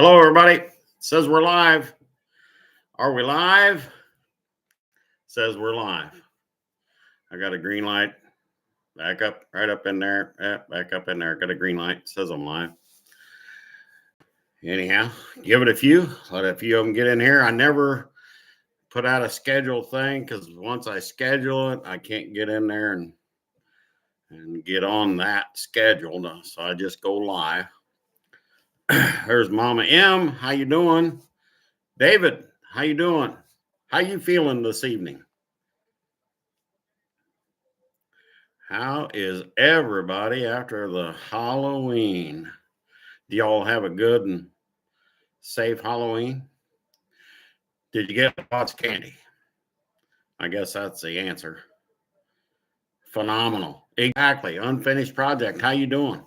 Hello, everybody. It says we're live. Are we live? It says we're live. I got a green light. Back up, right up in there. Back up in there. Got a green light. It says I'm live. Anyhow, give it a few. Let a few of them get in here. I never put out a schedule thing because once I schedule it, I can't get in there and get on that schedule. So I just go live. There's Mama M. How you doing? David, how you doing? How you feeling this evening? How is everybody after the Halloween? Do y'all have a good and safe Halloween? Did you get lots of candy? I guess that's the answer. Phenomenal. Exactly. Unfinished project. How you doing?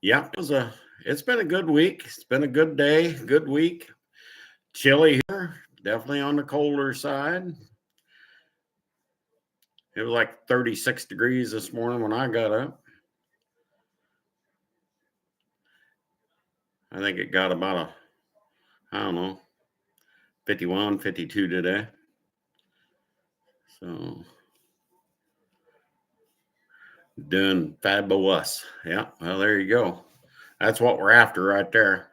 Yep, it's been a good week. It's been a good day, good week. Chilly here, definitely on the colder side. It was like 36 degrees this morning when I got up. I think it got about I don't know, 51, 52 today. So doing fabulous. Yeah, well, there you go. That's what we're after right there.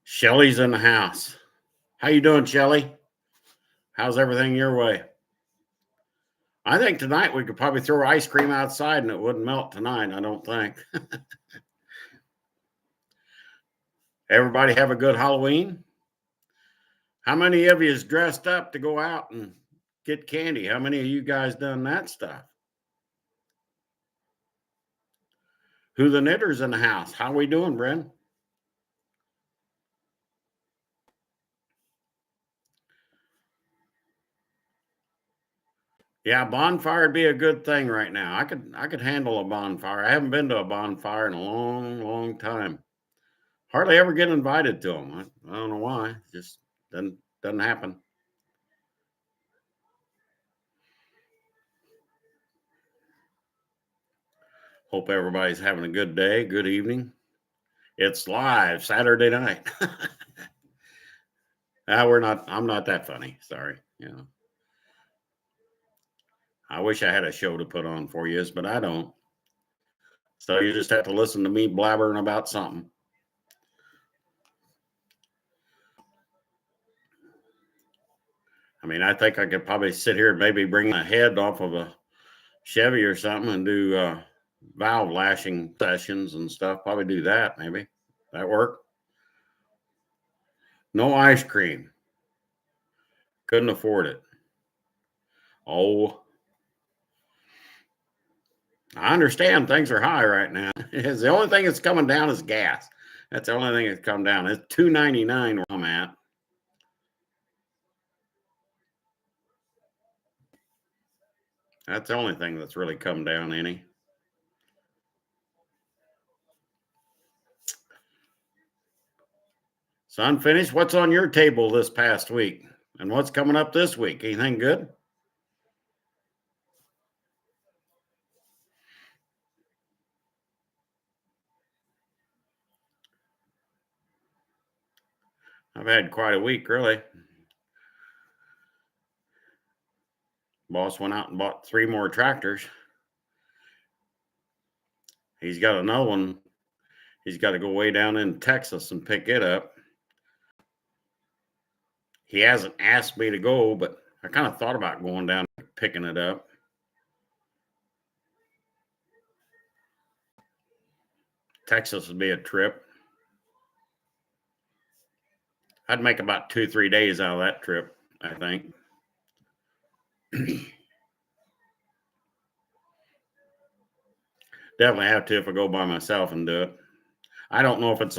Shelly's in the house. How you doing, Shelly? How's everything your way? I think tonight we could probably throw ice cream outside and it wouldn't melt tonight, I don't think. Everybody have a good Halloween? How many of you is dressed up to go out and get candy? How many of you guys done that stuff? Who the knitters in the house? How we doing, Bren? Yeah, bonfire would be a good thing right now. I could handle a bonfire. I haven't been to a bonfire in a long, long time. Hardly ever get invited to them. I don't know why. It just doesn't happen. Hope everybody's having a good day, good evening. It's live Saturday night. I'm not that funny. Sorry. I wish I had a show to put on for you, but I don't. So you just have to listen to me blabbering about something. I mean, I think I could probably sit here and maybe bring a head off of a Chevy or something and do valve lashing sessions and stuff. Probably do that, maybe. That work? No ice cream. Couldn't afford it. Oh, I understand things are high right now. The only thing that's coming down is gas. That's the only thing that's come down. It's $2.99 where I'm at. That's the only thing that's really come down any. So unfinished. What's on your table this past week? And what's coming up this week? Anything good? I've had quite a week, really. Boss went out and bought 3 more tractors. He's got another one. He's got to go way down in Texas and pick it up. He hasn't asked me to go, but I kind of thought about going down and picking it up. Texas would be a trip. I'd make about 2-3 days out of that trip, I think. Definitely have to if I go by myself and do it. I don't know if it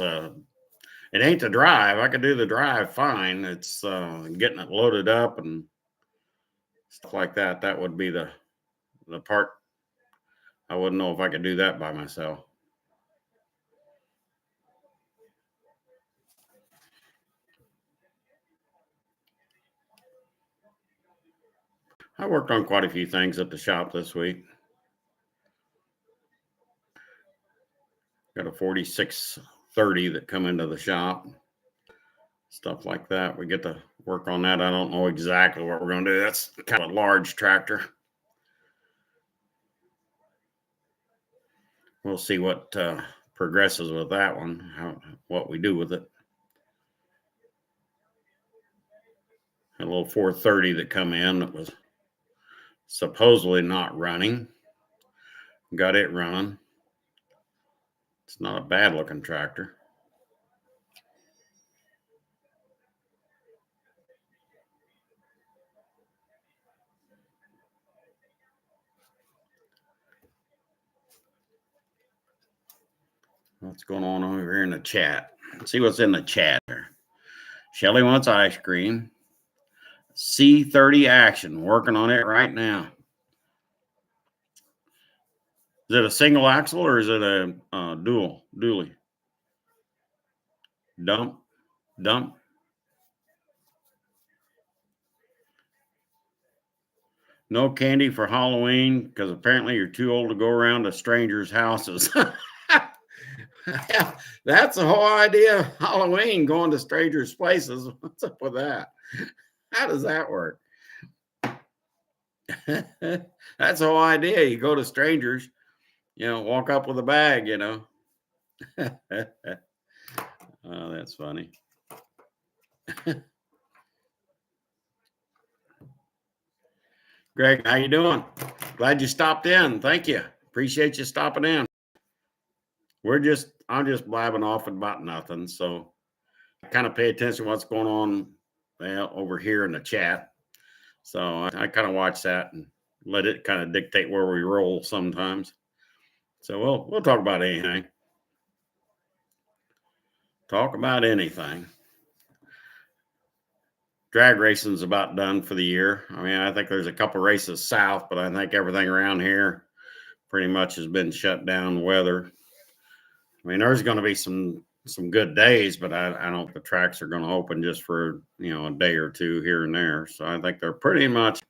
ain't the drive. I could do the drive fine. It's getting it loaded up and stuff like that. That would be the part. I wouldn't know if I could do that by myself. I worked on quite a few things at the shop this week. Got a 4630 that come into the shop. Stuff like that. We get to work on that. I don't know exactly what we're going to do. That's kind of a large tractor. We'll see what progresses with that one, what we do with it. A little 430 that come in that was supposedly not running. Got it running. It's not a bad looking tractor. What's going on over here in the chat? Let's see what's in the chat here. Shelly wants ice cream. C30 action, working on it right now. Is it a single axle or is it a dually? Dump. No candy for Halloween because apparently you're too old to go around to strangers' houses. That's the whole idea of Halloween, going to strangers' places. What's up with that? How does that work? That's the whole idea. You go to strangers, walk up with a bag, Oh, that's funny. Greg, how you doing? Glad you stopped in. Thank you. Appreciate you stopping in. I'm just blabbing off about nothing. So I kind of pay attention to what's going on over here in the chat. So I kind of watch that and let it kind of dictate where we roll sometimes. So we'll talk about anything. Talk about anything. Drag racing's about done for the year. I mean, I think there's a couple races south, but I think everything around here pretty much has been shut down. Weather. I mean, there's going to be some good days, but I don't think the tracks are going to open just for a day or two here and there. So I think they're pretty much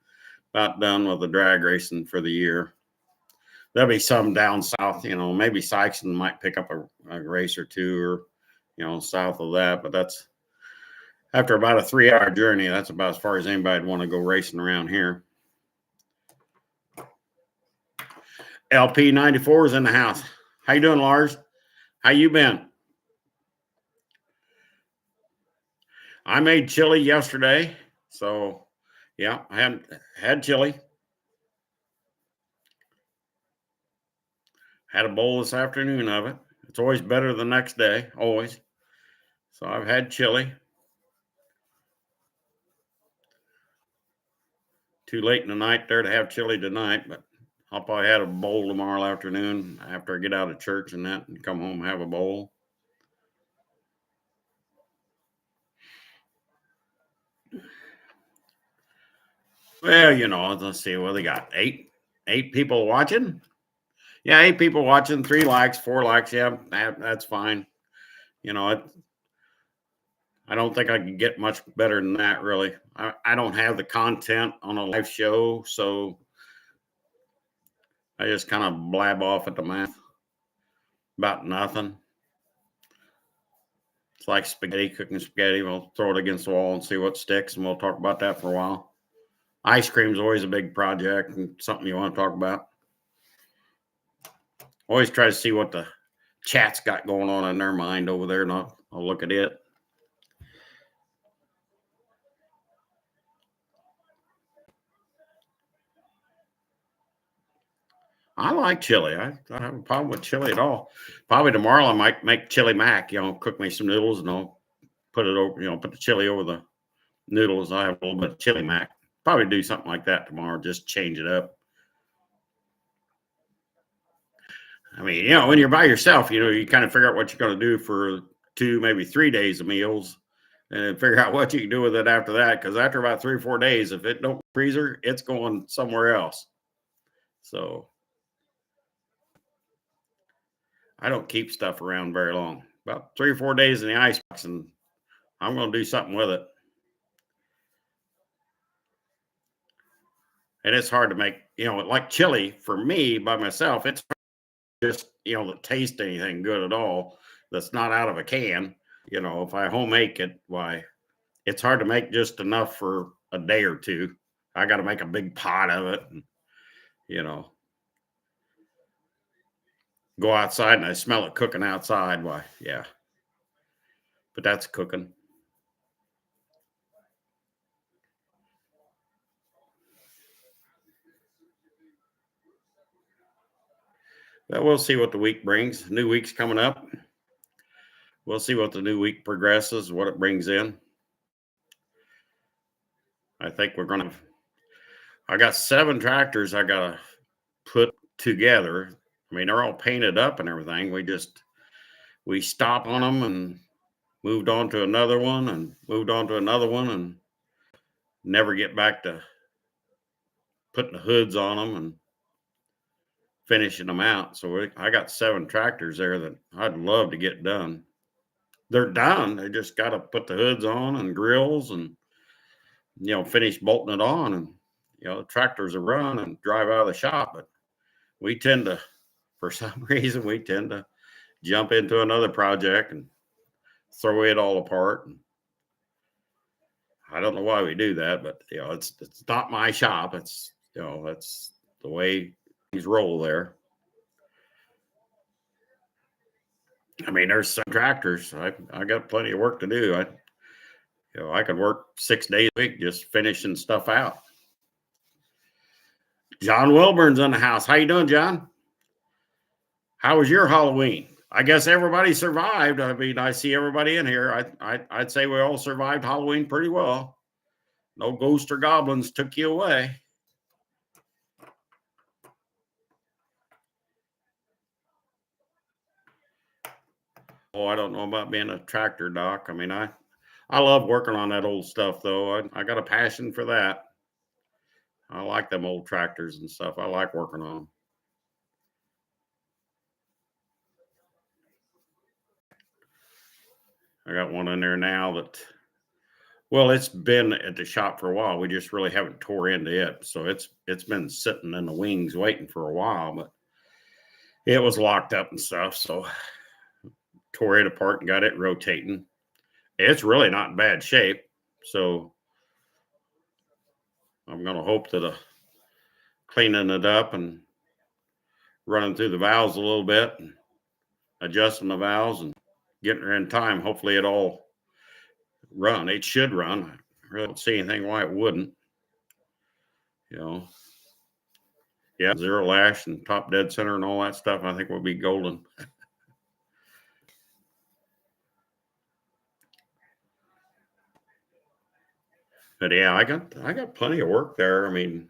about done with the drag racing for the year. There'll be some down south, maybe Sykeston might pick up a race or two or, south of that. But that's after about a 3-hour journey. That's about as far as anybody'd want to go racing around here. LP94 is in the house. How you doing, Lars? How you been? I made chili yesterday. So, yeah, I had chili. Had a bowl this afternoon of it. It's always better the next day, always. So I've had chili. Too late in the night there to have chili tonight, but I'll probably have a bowl tomorrow afternoon after I get out of church and that and come home and have a bowl. Well, let's see what they got. Eight people watching. Yeah, 8 people watching, 3 likes, 4 likes. Yeah, that's fine. I don't think I can get much better than that, really. I don't have the content on a live show, so I just kind of blab off at the mouth about nothing. It's like spaghetti, cooking spaghetti. We'll throw it against the wall and see what sticks, and we'll talk about that for a while. Ice cream is always a big project and something you want to talk about. Always try to see what the chat's got going on in their mind over there, and I'll look at it. I like chili. I don't have a problem with chili at all. Probably tomorrow I might make chili mac, cook me some noodles and I'll put it over, put the chili over the noodles. I have a little bit of chili mac. Probably do something like that tomorrow, just change it up. I mean, when you're by yourself, you kind of figure out what you're going to do for 2, maybe 3 days of meals and figure out what you can do with it after that. Because after about 3 or 4 days, if it don't freezer, it's going somewhere else. So I don't keep stuff around very long. About 3 or 4 days in the icebox, and I'm going to do something with it. And it's hard to make, like chili for me by myself. It's just, to taste anything good at all that's not out of a can. If I home make it, why, it's hard to make just enough for a day or two. I got to make a big pot of it and, go outside and I smell it cooking outside. Why, yeah. But that's cooking. But we'll see what the week brings. New week's coming up. We'll see what the new week progresses, what it brings in. I think I got 7 tractors I got to put together. I mean, they're all painted up and everything. We stop on them and moved on to another one and moved on to another one and never get back to putting the hoods on them and finishing them out. So I got 7 tractors there that I'd love to get done. They're done. They just got to put the hoods on and grills and, finish bolting it on. And, the tractors are run and drive out of the shop. But we tend to, for some reason, jump into another project and throw it all apart. And I don't know why we do that, but, it's not my shop. It's, that's the way things roll there. I mean, there's some tractors. I got plenty of work to do. I could work 6 days a week just finishing stuff out. John Wilburn's in the house. How you doing, John? How was your Halloween? I guess everybody survived. I mean, I see everybody in here. I'd say we all survived Halloween pretty well. No ghosts or goblins took you away. Oh, I don't know about being a tractor doc. I mean, I love working on that old stuff, though. I got a passion for that. I like them old tractors and stuff. I like working on them. I got one in there now that, well, it's been at the shop for a while. We just really haven't tore into it. So it's been sitting in the wings waiting for a while, but it was locked up and stuff. So tore it apart and got it rotating. It's really not in bad shape. So I'm going to hope that cleaning it up and running through the valves a little bit and adjusting the valves and getting her in time. Hopefully it all run. It should run. I really don't see anything why it wouldn't. Yeah, zero lash and top dead center and all that stuff. I think will be golden. But yeah, I got plenty of work there. I mean,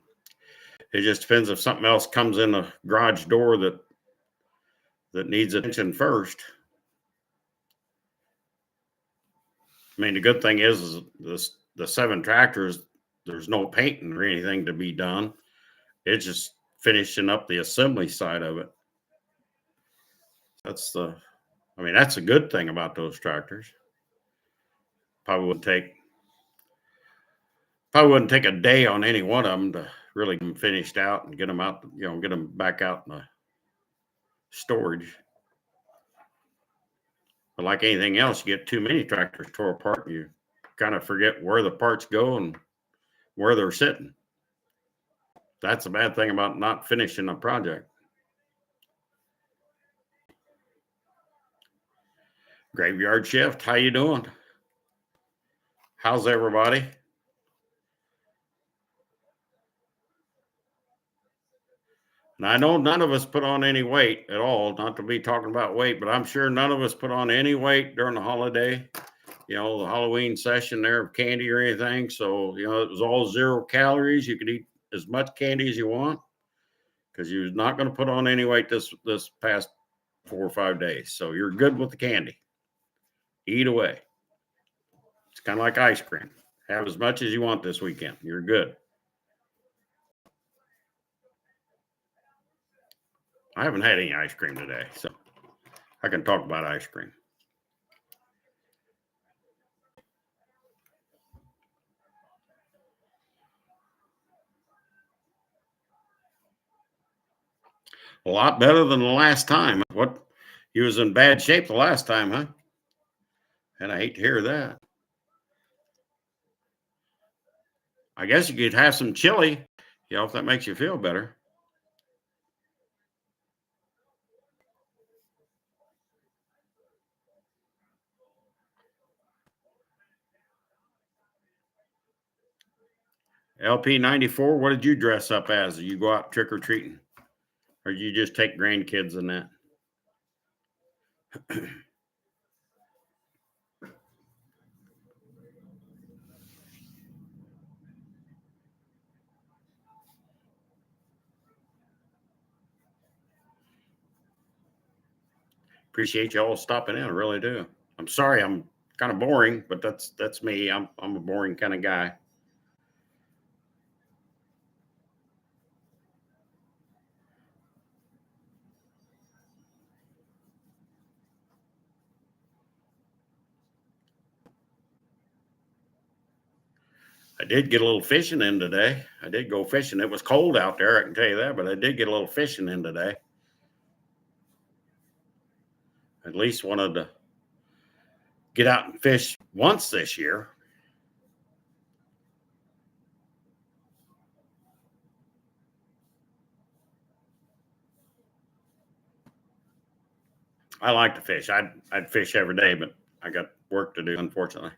it just depends if something else comes in the garage door that needs attention first. I mean, the good thing is the 7 tractors, there's no painting or anything to be done. It's just finishing up the assembly side of it. That's a good thing about those tractors. Probably wouldn't take a day on any one of them to really get them finished out and get them out, get them back out in the storage. But like anything else, you get too many tractors tore apart, and you kind of forget where the parts go and where they're sitting. That's a bad thing about not finishing a project. Graveyard Shift, how you doing? How's everybody? And I know none of us put on any weight at all, not to be talking about weight, but I'm sure none of us put on any weight during the holiday, the Halloween session there of candy or anything. So, it was all 0 calories. You could eat as much candy as you want because you're not going to put on any weight this past 4 or 5 days. So you're good with the candy. Eat away. It's kind of like ice cream. Have as much as you want this weekend. You're good. I haven't had any ice cream today, so I can talk about ice cream. A lot better than the last time. What, he was in bad shape the last time, huh? And I hate to hear that. I guess you could have some chili, if that makes you feel better. LP94, what did you dress up as? Did you go out trick or treating? Or you just take grandkids and that? Appreciate you all stopping in. I really do. I'm sorry I'm kind of boring, but that's me. I'm a boring kind of guy. I did get a little fishing in today. I did go fishing. It was cold out there, I can tell you that, but I did get a little fishing in today. At least wanted to get out and fish once this year. I like to fish. I'd fish every day, but I got work to do, unfortunately.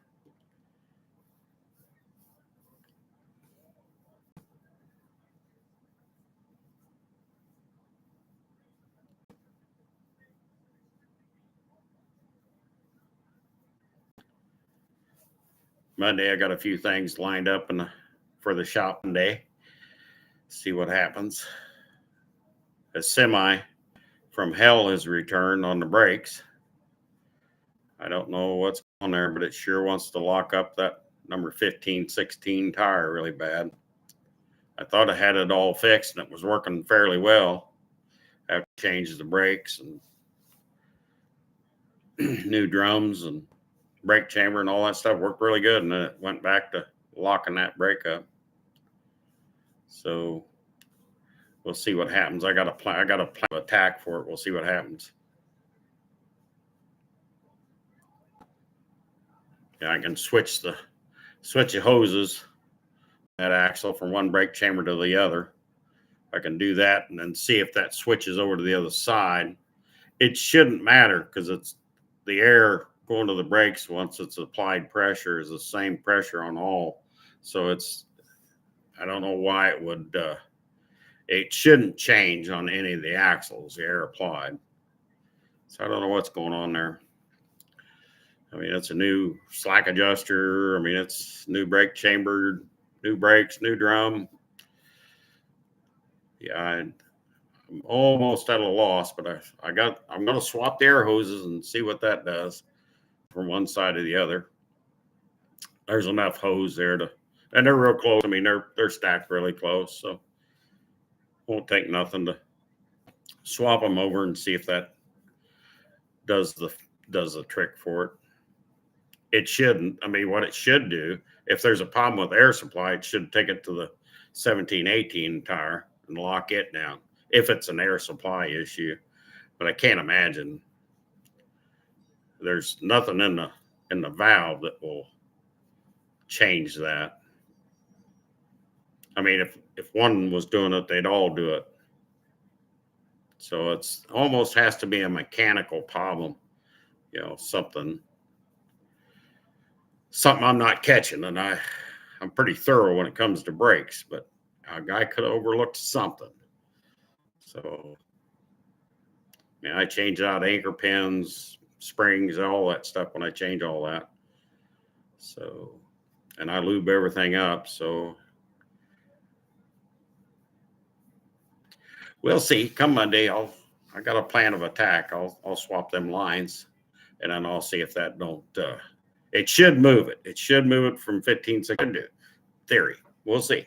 Monday, I got a few things lined up for the shopping day. See what happens. A semi from hell has returned on the brakes. I don't know what's on there, but it sure wants to lock up that number 1516 tire really bad. I thought I had it all fixed and it was working fairly well. After changes the brakes and new drums and brake chamber and all that stuff worked really good, and then it went back to locking that brake up. So we'll see what happens. I got a plan of attack for it. We'll see what happens. Yeah, I can switch the hoses, that axle, from one brake chamber to the other. I can do that and then see if that switches over to the other side. It shouldn't matter because it's the air going to the brakes once it's applied pressure is the same pressure on all. So I don't know why it would, it shouldn't change on any of the axles, the air applied. So I don't know what's going on there. I mean, it's a new slack adjuster. I mean, it's new brake chamber, new brakes, new drum. Yeah, I'm almost at a loss, but I'm going to swap the air hoses and see what that does from one side to the other. There's enough hose there and they're real close. I mean, they're stacked really close, so won't take nothing to swap them over and see if that does the trick for it. It shouldn't. I mean, what it should do, if there's a problem with air supply, it should take it to the 1718 tire and lock it down if it's an air supply issue. But I can't imagine there's nothing in the valve that will change that. I mean, if one was doing it, they'd all do it. So it's almost has to be a mechanical problem, something I'm not catching. And I'm pretty thorough when it comes to brakes, but a guy could have overlooked something. So, I change out anchor pins, springs, all that stuff when I change all that. So, and I lube everything up. So we'll see. Come Monday, I got a plan of attack. I'll swap them lines, and then I'll see if that don't. It should move it. It should move it from 15 seconds to theory. We'll see.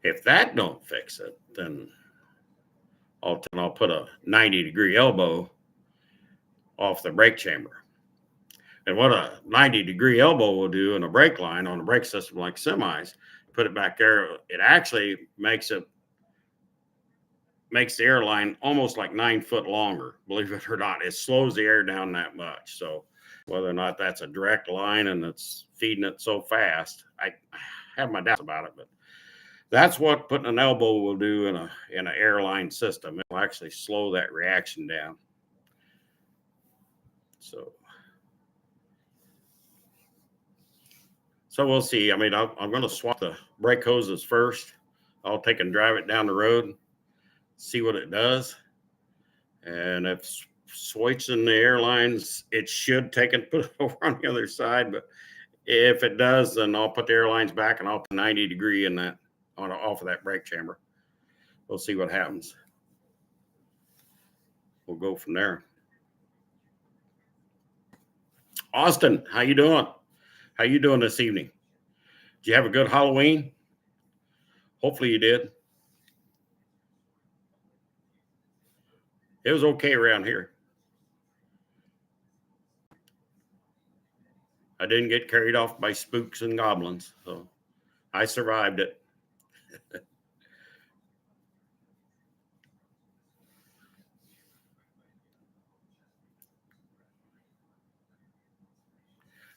If that don't fix it, then I'll put a 90-degree elbow off the brake chamber. And what a 90-degree elbow will do in a brake line on a brake system like semis put it back there, it actually makes the airline almost like 9 foot longer, believe it or not. It slows the air down that much. So whether or not that's a direct line and it's feeding it so fast, I have my doubts about it, but that's what putting an elbow will do in an airline system. It'll actually slow that reaction down. So we'll see. I mean, I'm going to swap the brake hoses first. I'll take and drive it down the road, see what it does. And if switching the airlines, it should take and put it over on the other side. But if it does, then I'll put the airlines back and I'll put 90 degree in that off of that brake chamber. We'll see what happens. We'll go from there. Austin, how you doing? How you doing this evening? Did you have a good Halloween? Hopefully you did. It was okay around here. I didn't get carried off by spooks and goblins, so I survived it.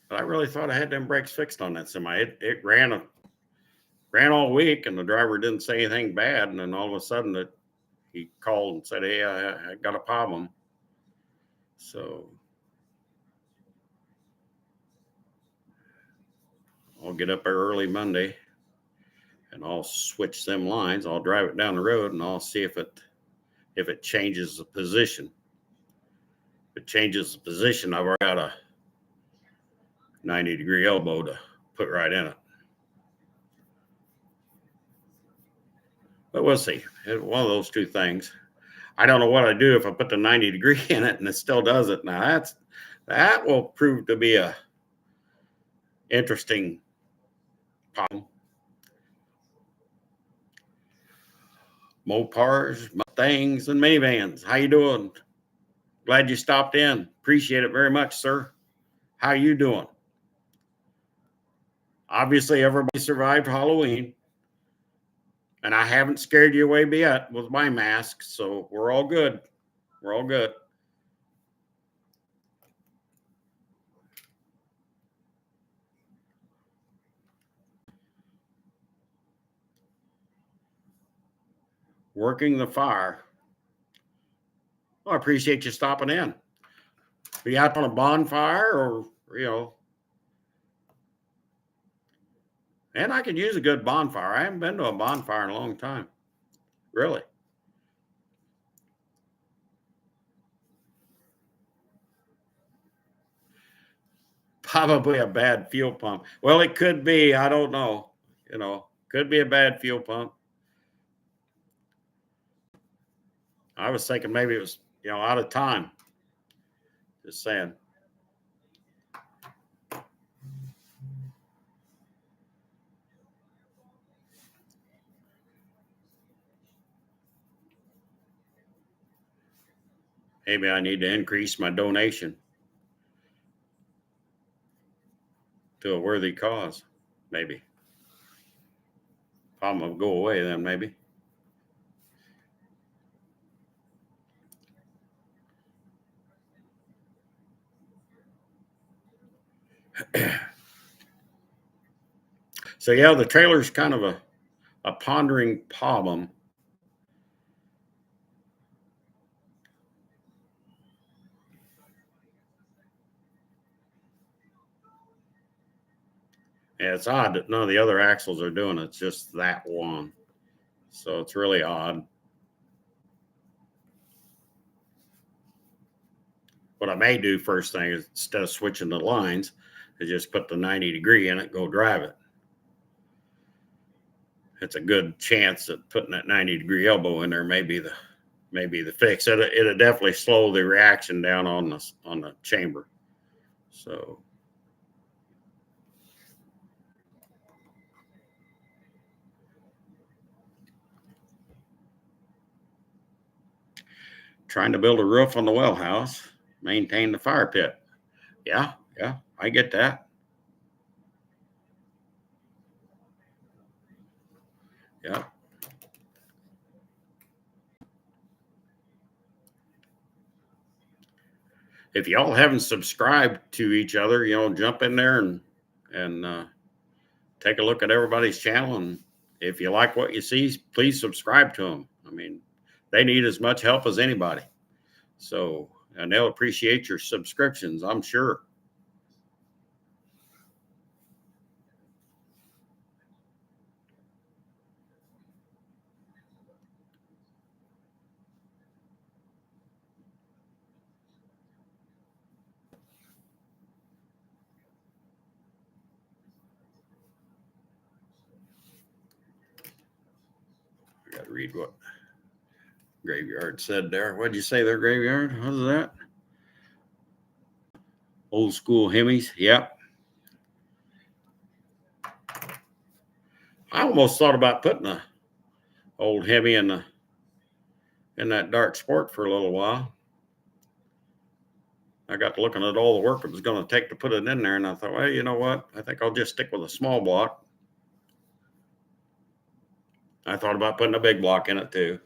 But I really thought I had them brakes fixed on that semi. It ran all week, and the driver didn't say anything bad. And then all of a sudden, he called and said, "Hey, I got a problem." So I'll get up there early Monday, and I'll switch them lines. I'll drive it down the road, and I'll see if it changes the position. If it changes the position, I've already got a 90 degree elbow to put right in it. But we'll see. It's one of those two things. I don't know what I'd do if I put the 90 degree in it and it still does it. Now that will prove to be a interesting problem. Mopars, Mustangs, and minivans. How you doing? Glad you stopped in. Appreciate it very much, sir. How you doing? Obviously, everybody survived Halloween. And I haven't scared you away yet with my mask, so we're all good. We're all good. Working the fire. Well, I appreciate you stopping in. Are you out on a bonfire or, and I could use a good bonfire. I haven't been to a bonfire in a long time. Really. Probably a bad fuel pump. Well, it could be. I don't know. Could be a bad fuel pump. I was thinking maybe it was, out of time. Just saying. Maybe I need to increase my donation to a worthy cause. Maybe. Problem will go away then, maybe. So yeah, the trailer's kind of a pondering problem. Yeah, it's odd that none of the other axles are doing it. It's just that one. So it's really odd. What I may do first thing is, instead of switching the lines, is just put the 90 degree in it, go drive it. It's a good chance that putting that 90 degree elbow in there may be the fix. It'll definitely slow the reaction down on the chamber. So trying to build a roof on the well house, maintain the fire pit. Yeah, I get that. Yeah. If y'all haven't subscribed to each other, jump in there and take a look at everybody's channel. And if you like what you see, please subscribe to them. I mean, they need as much help as anybody. So, and they'll appreciate your subscriptions, I'm sure. I got to read what Graveyard said there. What'd you say there, Graveyard? What was that? Old school Hemis. Yep. I almost thought about putting a old Hemi in that dark sport for a little while. I got to looking at all the work it was going to take to put it in there, and I thought, well, you know what? I think I'll just stick with a small block. I thought about putting a big block in it too,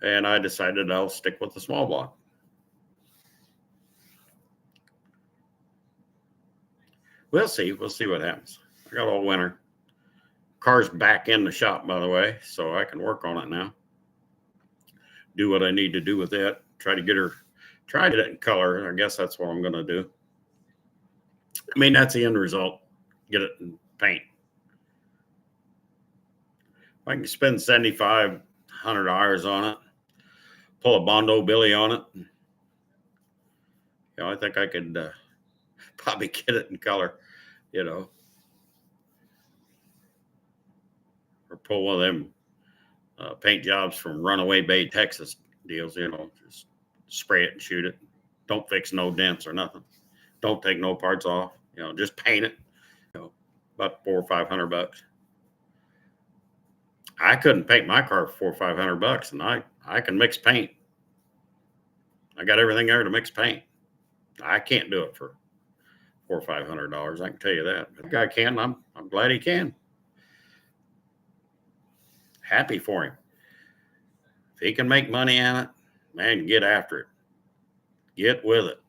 and I decided I'll stick with the small block. We'll see. We'll see what happens. I got all winter. Car's back in the shop, by the way, so I can work on it now. Do what I need to do with it. Try to get it in color. I guess that's what I'm going to do. I mean, that's the end result. Get it in paint. If I can spend $7,500 on it, pull a Bondo Billy on it, I think I could probably get it in color, or pull one of them paint jobs from Runaway Bay, Texas deals, just spray it and shoot it. Don't fix no dents or nothing. Don't take no parts off, just paint it, about $400 or $500. I couldn't paint my car for $400 or $500, and I can mix paint. I got everything there to mix paint. I can't do it for $400 or $500. I can tell you that. But the guy can. I'm glad he can. Happy for him. If he can make money on it, man, get after it. Get with it.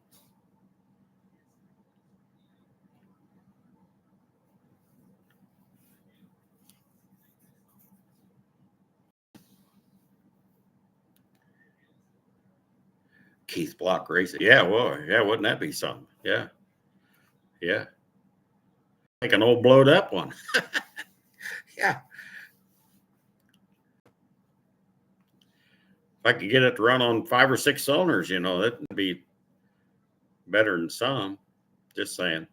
Keith Block Racing. Yeah, well, yeah, wouldn't that be something? Yeah. Yeah. Like an old blowed up one. Yeah. If I could get it to run on 5 or 6 cylinders, that would be better than some. Just saying.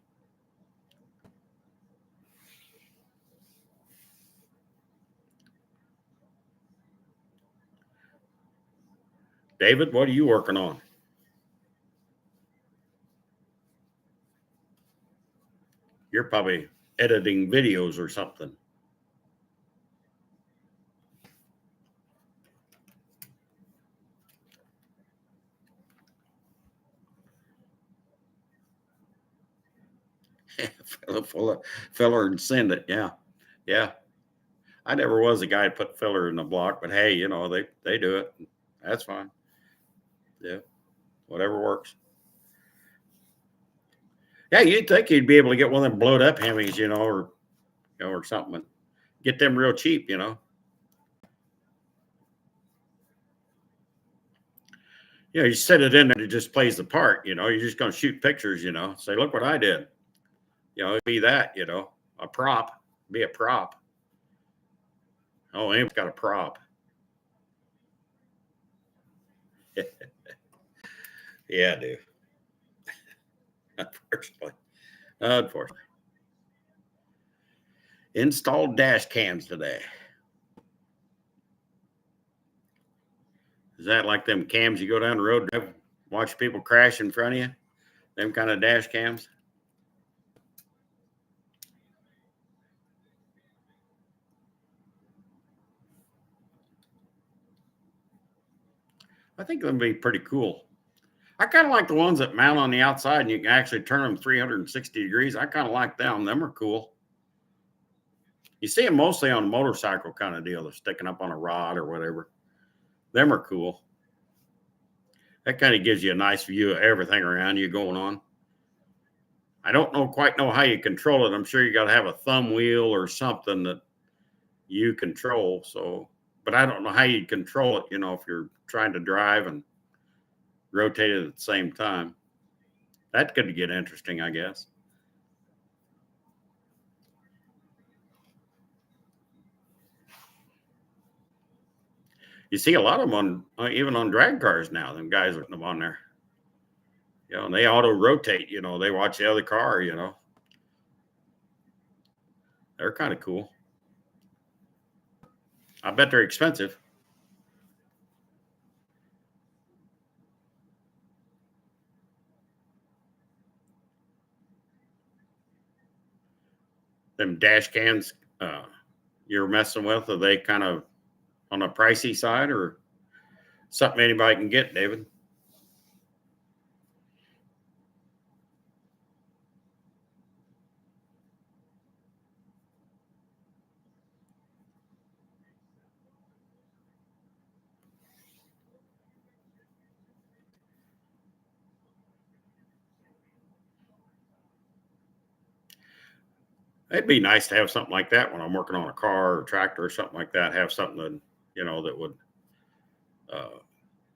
David, what are you working on? You're probably editing videos or something. Filler and send it. Yeah. Yeah. I never was a guy to put filler in the block, but hey, they do it. That's fine. Yeah. Whatever works. Yeah, you'd think you'd be able to get one of them blowed up Hemis, or something. Get them real cheap, you set it in there, it just plays the part, you're just going to shoot pictures, say, look what I did. It'd be that, a prop, be a prop. Oh, Aim's got a prop. Yeah, I do. Unfortunately. Installed dash cams today. Is that like them cams you go down the road, watch people crash in front of you? Them kind of dash cams? I think that'd be pretty cool. I kind of like the ones that mount on the outside and you can actually turn them 360 degrees. I kind of like them. Them are cool. You see them mostly on a motorcycle kind of deal. They're sticking up on a rod or whatever. Them are cool. That kind of gives you a nice view of everything around you going on. I don't quite know how you control it. I'm sure you got to have a thumb wheel or something that you control. So, but I don't know how you'd control it, if you're trying to drive and rotate it at the same time. That could get interesting, I guess. You see a lot of them on, even on drag cars now. Them guys are them on there, and they auto rotate. They watch the other car. They're kind of cool. I bet they're expensive. Them dash cams you're messing with, are they kind of on the pricey side or something anybody can get, David? It'd be nice to have something like that when I'm working on a car or tractor or something like that. Have something that, that would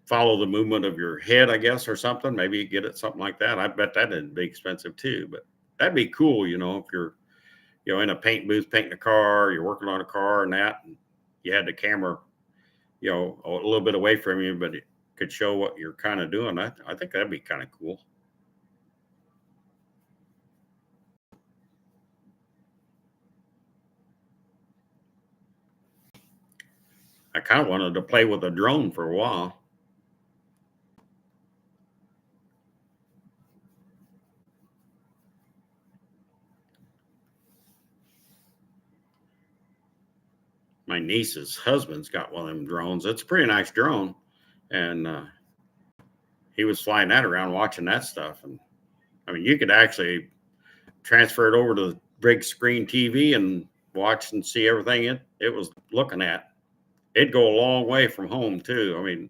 follow the movement of your head, I guess, or something. Maybe you get it something like that. I bet that'd be expensive too, but that'd be cool, if you're, in a paint booth painting a car, you're working on a car and that, and you had the camera, a little bit away from you, but it could show what you're kind of doing. I think that'd be kind of cool. I kind of wanted to play with a drone for a while. My niece's husband's got one of them drones. It's a pretty nice drone. And he was flying that around watching that stuff. And I mean, you could actually transfer it over to the big screen TV and watch and see everything it was looking at. It'd go a long way from home too. I mean,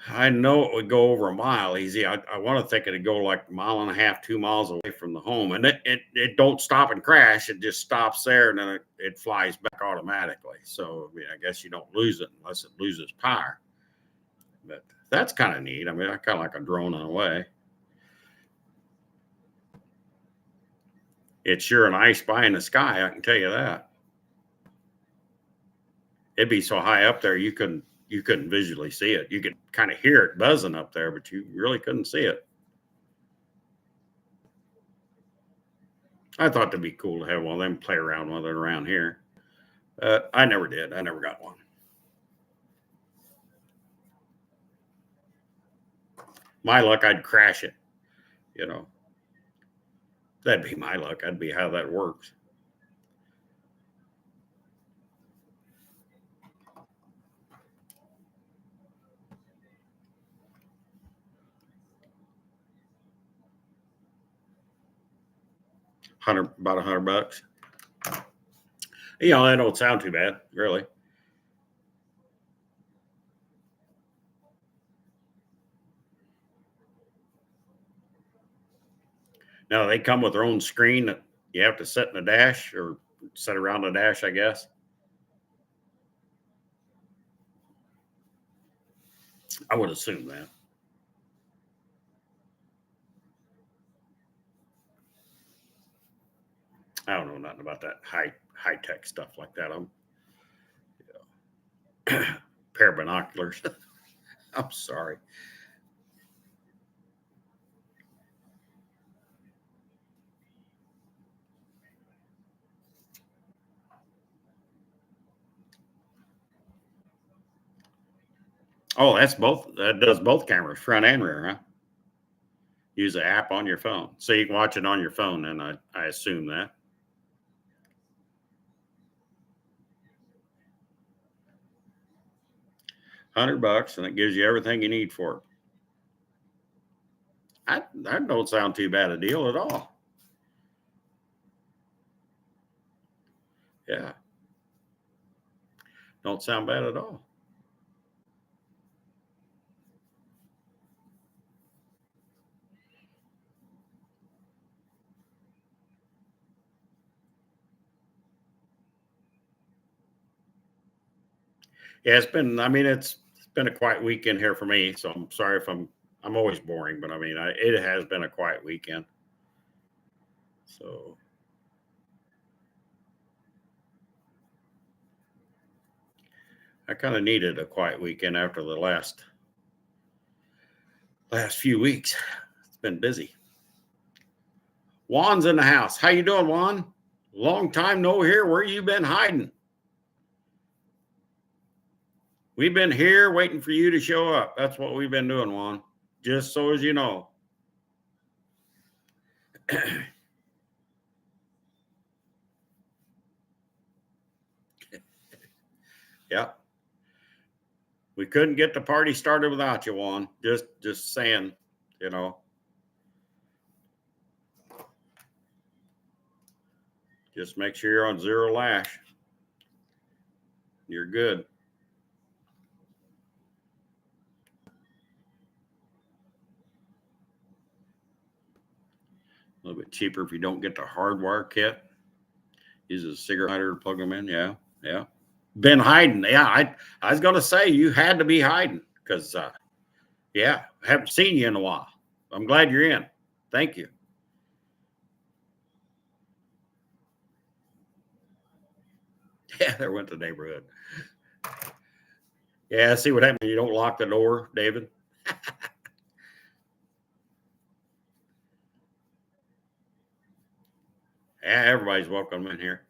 I know it would go over a mile easy. I want to think it'd go like a mile and a half, 2 miles away from the home, and it don't stop and crash. It just stops there, and then it flies back automatically. So I mean, I guess you don't lose it unless it loses power. But that's kind of neat. I mean, I kind of like a drone in a way. It's sure a nice spy in the sky, I can tell you that. It'd be so high up there you couldn't visually see it. You could kind of hear it buzzing up there, but you really couldn't see it. I thought it'd be cool to have one of them, play around with it around here. I never did. I never got one. My luck, I'd crash it. That'd be my luck. That'd be how that works. About $100. That don't sound too bad, really. Now they come with their own screen that you have to set in the dash or set around the dash, I guess. I would assume that. I don't know nothing about that high tech stuff like that. I'm pair of binoculars. I'm sorry. Oh, that does both cameras, front and rear, huh? Use the app on your phone. So you can watch it on your phone, and I assume that. $100 and it gives you everything you need for it. That don't sound too bad a deal at all. Yeah. Don't sound bad at all. Yeah, it's been a quiet weekend here for me. So I'm sorry if I'm always boring, but I mean, it has been a quiet weekend. So I kind of needed a quiet weekend after the last few weeks. It's been busy. Juan's in the house. How you doing, Juan? Long time no here. Where you been hiding? We've been here waiting for you to show up. That's what we've been doing, Juan. Just so as you know. Yeah. We couldn't get the party started without you, Juan. Just saying, you know. Just make sure you're on zero lash. You're good. A little bit cheaper if you don't get the hardwire kit. Use a cigarette lighter to plug them in. Yeah, yeah. Been hiding. Yeah, I was gonna say you had to be hiding because yeah, haven't seen you in a while. I'm glad you're in. Thank you. Yeah, there went the neighborhood. Yeah, see what happens when you don't lock the door, David. Yeah, everybody's welcome in here.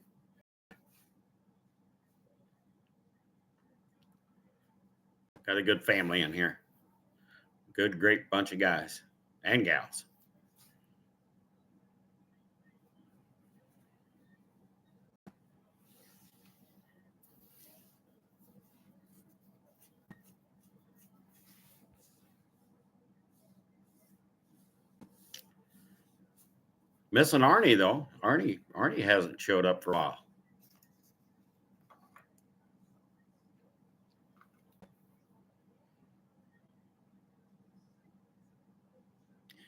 Got a good family in here. Good, great bunch of guys and gals. Missing Arnie though. Arnie hasn't showed up for a while.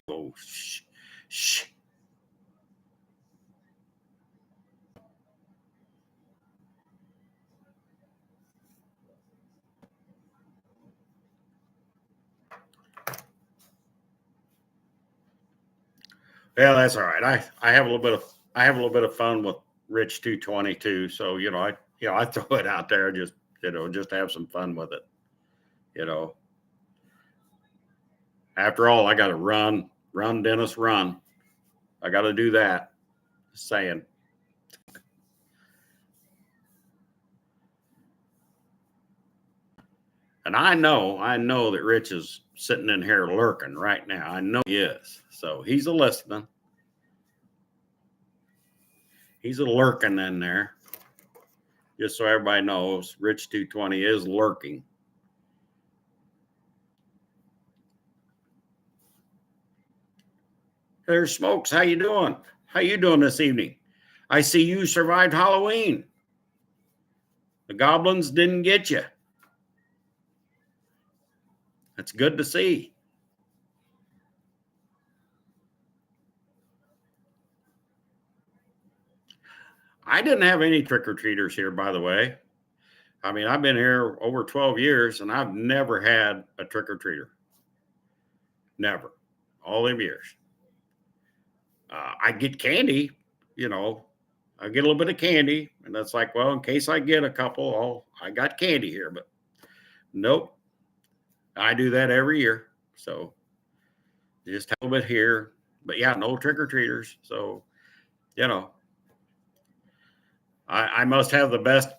Oh, shh. Yeah, that's all right. I have a little bit of fun with Rich 222. So I throw it out there just to have some fun with it. You know, after all, I got to run, Dennis, run. I got to do that. Just saying. And I know that Rich is sitting in here lurking right now. I know he is. So he's a listening. He's a lurking in there. Just so everybody knows, Rich 220 is lurking. There's Smokes. How you doing? How you doing this evening? I see you survived Halloween. The goblins didn't get you. That's good to see. I didn't have any trick-or-treaters here, by the way. I mean, I've been here over 12 years and I've never had a trick-or-treater. Never. All them years. I get candy, I get a little bit of candy, and that's like, well, in case I get a couple, I got candy here, but nope. I do that every year. So just a little bit here, but yeah, no trick-or-treaters. So, you know, I must have the best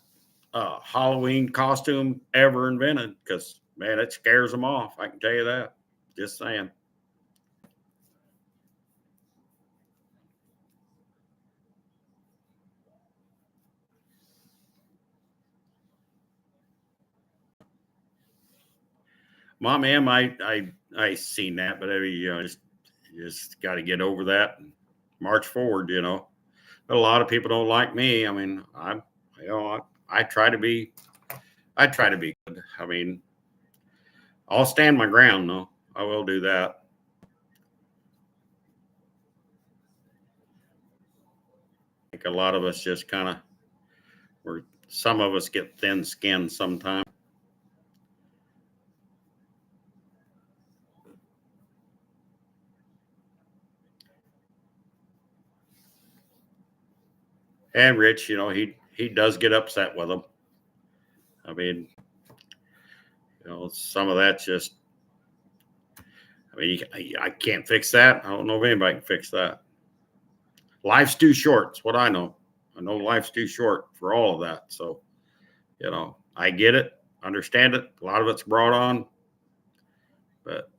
Halloween costume ever invented because, man, it scares them off. I can tell you that. Just saying. Mom, am I seen that, but just got to get over that and march forward. A lot of people don't like me. I mean, I try to be good. I mean, I'll stand my ground though. I will do that. I think a lot of us just kind of, or some of us get thin skinned sometimes. And Rich, he does get upset with them. I mean, some of that's just, I mean, I can't fix that. I don't know if anybody can fix that. Life's too short. It's what I know. I know life's too short for all of that. So, I get it, understand it. A lot of it's brought on, but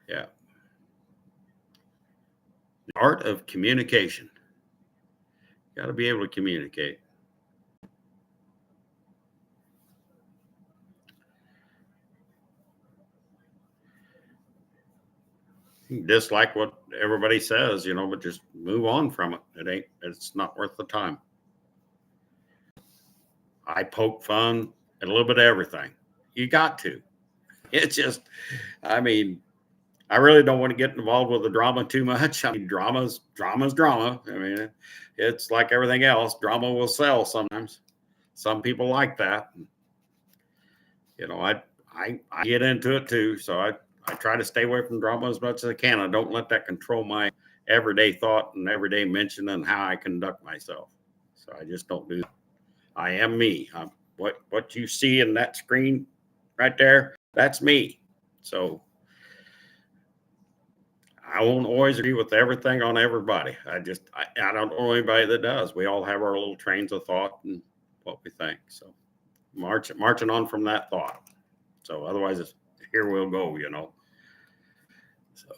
yeah. The art of communication. Got to be able to communicate. Dislike what everybody says, but just move on from it. It's not worth the time. I poke fun at a little bit of everything. You got to. It's just, I mean, I really don't want to get involved with the drama too much. I mean, drama's drama. I mean, it's like everything else. Drama will sell sometimes. Some people like that. I get into it too. So I try to stay away from drama as much as I can. I don't let that control my everyday thought and everyday mention and how I conduct myself. So I just don't do that. I am me. What you see in that screen right there, that's me. So I won't always agree with everything on everybody. I don't know anybody that does. We all have our little trains of thought and what we think. So marching on from that thought. So otherwise, here we'll go, So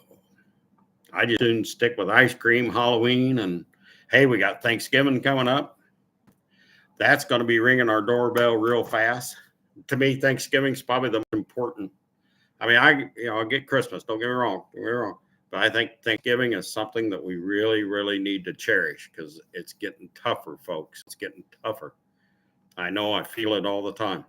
I just didn't stick with ice cream, Halloween, and hey, we got Thanksgiving coming up. That's going to be ringing our doorbell real fast. To me, Thanksgiving's probably the most important. I mean, I get Christmas. Don't get me wrong. But I think Thanksgiving is something that we really, really need to cherish because it's getting tougher, folks. It's getting tougher. I know I feel it all the time.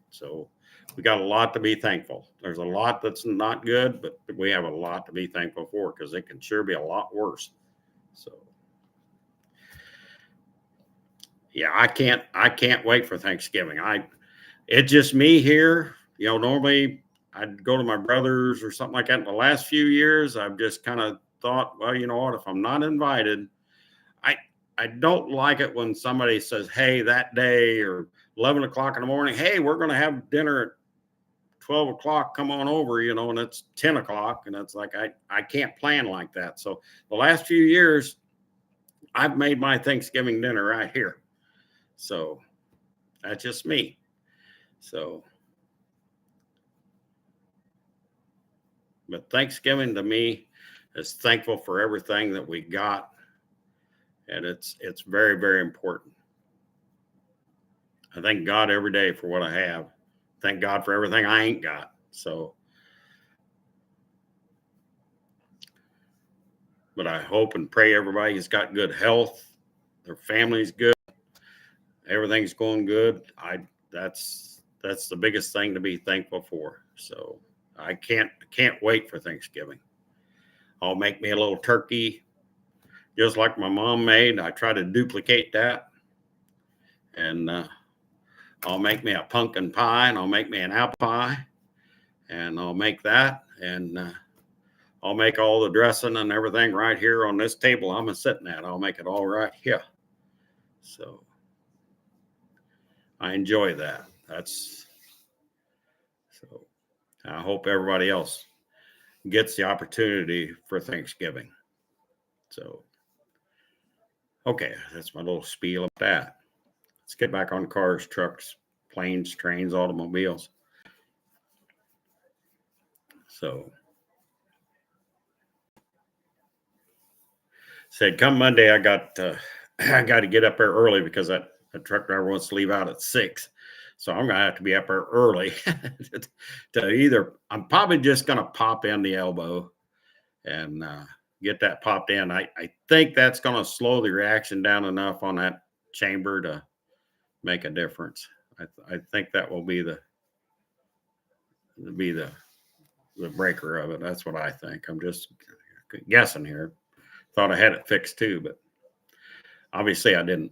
So we got a lot to be thankful. There's a lot that's not good, but we have a lot to be thankful for because it can sure be a lot worse. So yeah, I can't wait for Thanksgiving. It's just me here. Normally I'd go to my brother's or something like that. In the last few years, I've just kind of thought, well, you know what? If I'm not invited, I don't like it when somebody says, hey, that day or 11 o'clock in the morning, hey, we're going to have dinner at 12 o'clock, come on over, and it's 10 o'clock. And it's like, I can't plan like that. So the last few years, I've made my Thanksgiving dinner right here. So that's just me. So, but Thanksgiving to me is thankful for everything that we got. And it's very, very important. I thank God every day for what I have. Thank God for everything I ain't got. So, but I hope and pray everybody's got good health. Their family's good. Everything's going good. That's the biggest thing to be thankful for. So I can't wait for Thanksgiving. I'll make me a little turkey, just like my mom made. I try to duplicate that. And I'll make me a pumpkin pie, and I'll make me an apple pie, and I'll make that, and I'll make all the dressing and everything right here on this table I'm sitting at. I'll make it all right here. So I enjoy that. So I hope everybody else gets the opportunity for Thanksgiving. So, okay, that's my little spiel of that. Let's get back on cars, trucks, planes, trains, automobiles. So, said come Monday, I got to get up there early because that truck driver wants to leave out at 6. So I'm gonna have to be up there early to either. I'm probably just gonna pop in the elbow and get that popped in. I think that's going to slow the reaction down enough on that chamber to make a difference. I think that will be the breaker of it. That's what I think. I'm just guessing here. Thought I had it fixed too, but obviously I didn't.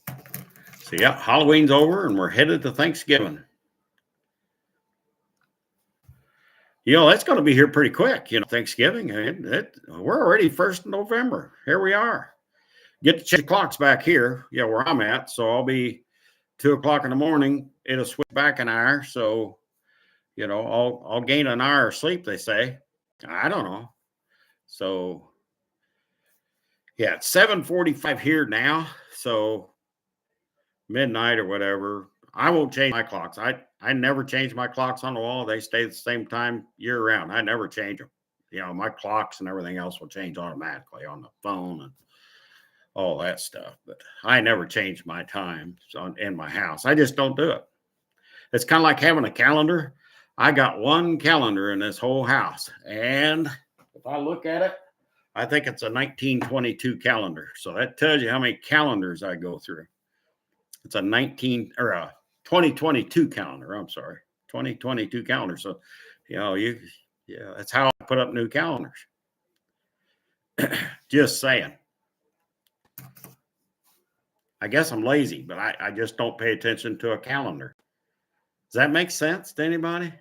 So yeah, Halloween's over and we're headed to Thanksgiving. That's going to be here pretty quick. Thanksgiving, we're already 1st of November. Here we are. Get to change the clocks back here, where I'm at. So I'll be 2 o'clock in the morning. It'll switch back an hour. So, I'll gain an hour of sleep, they say. I don't know. So, yeah, it's 7:45 here now. So midnight or whatever. I won't change my clocks. I never change my clocks on the wall. They stay the same time year round. I never change them. My clocks and everything else will change automatically on the phone and all that stuff. But I never change my time in my house. I just don't do it. It's kind of like having a calendar. I got one calendar in this whole house. And if I look at it, I think it's a 1922 calendar. So that tells you how many calendars I go through. It's a 2022 calendar. I'm sorry, 2022 calendar. So, that's how I put up new calendars. Just saying. I guess I'm lazy, but I just don't pay attention to a calendar. Does that make sense to anybody?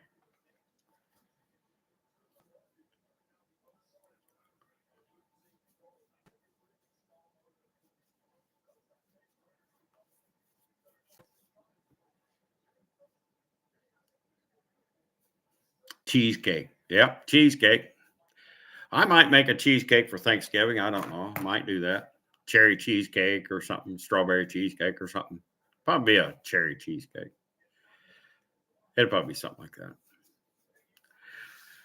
Cheesecake. Yep, cheesecake. I might make a cheesecake for Thanksgiving. I don't know. Might do that. Cherry cheesecake or something. Strawberry cheesecake or something. Probably a cherry cheesecake. It'll probably be something like that.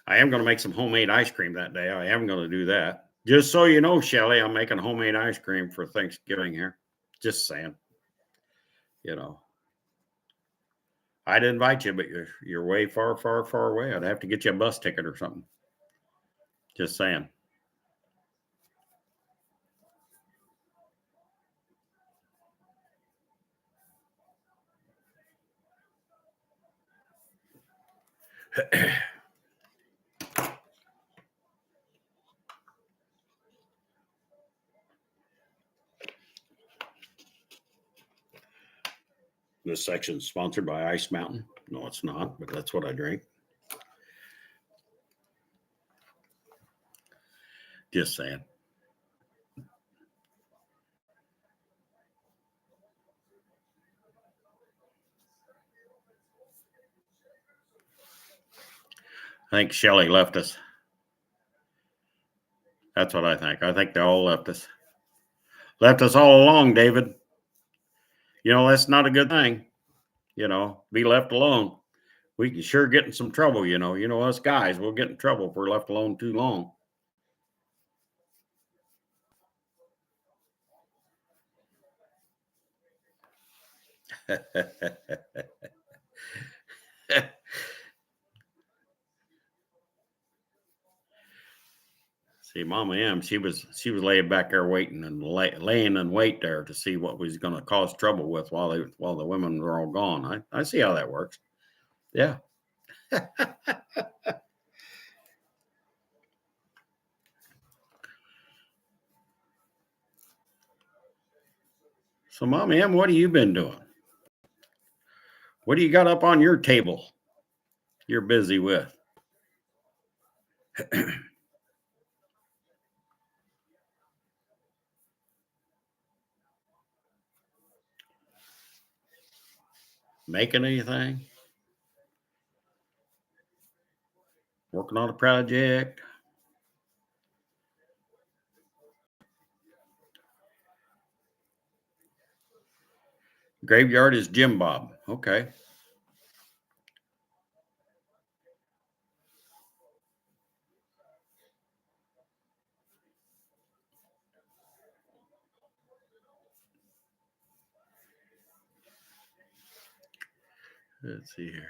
I am going to make some homemade ice cream that day. I am going to do that. Just so you know, Shelly, I'm making homemade ice cream for Thanksgiving here. Just saying. I'd invite you, but you're way far, far, far away. I'd have to get you a bus ticket or something. Just saying. This section is sponsored by Ice Mountain. No, it's not, but that's what I drink. Just saying. I think Shelly left us. That's what I think. I think they all left us. Left us all alone, David. That's not a good thing. Be left alone. We can sure get in some trouble, us guys, we'll get in trouble if we're left alone too long. See, Mama M, she was laying back there waiting and laying in wait there to see what was going to cause trouble with while the women were all gone. I see how that works. Yeah. So, Mama M, what have you been doing? What do you got up on your table you're busy with? Making anything? Working on a project? Graveyard is Jim Bob. Okay. Let's see here.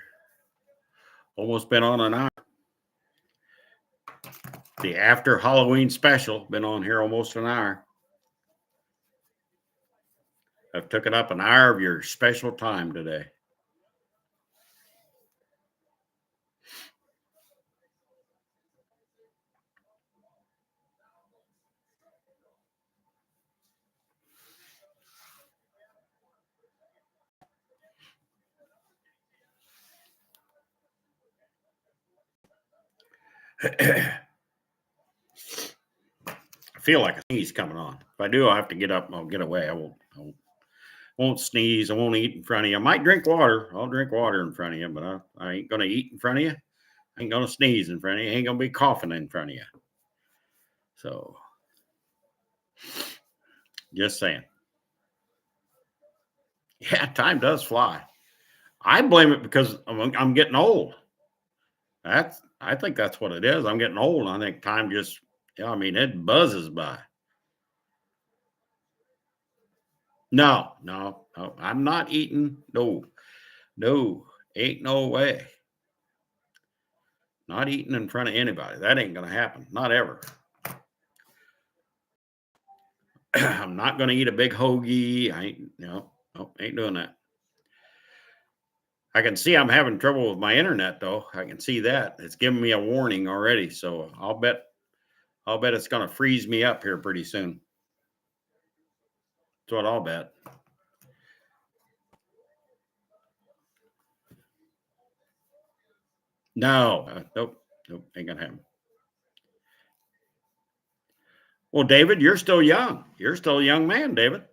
Almost been on an hour. The after Halloween special been on here almost an hour. I've taken up an hour of your special time today. I feel like a sneeze coming on. If I do, I'll have to get up and I'll get away. I won't sneeze. I won't eat in front of you. I might drink water. I'll drink water in front of you, but I ain't going to eat in front of you. I ain't going to sneeze in front of you. I ain't going to be coughing in front of you. So, just saying. Yeah, time does fly. I blame it because I'm getting old. I think that's what it is. I'm getting old. I think time just, it buzzes by. No, I'm not eating. No, ain't no way. Not eating in front of anybody. That ain't going to happen. Not ever. I'm not going to eat a big hoagie. I ain't, ain't doing that. I can see I'm having trouble with my internet though. I can see that. It's giving me a warning already. So I'll bet it's going to freeze me up here pretty soon. That's what I'll bet. No, nope, ain't gonna happen. Well, David, you're still young. You're still a young man, David.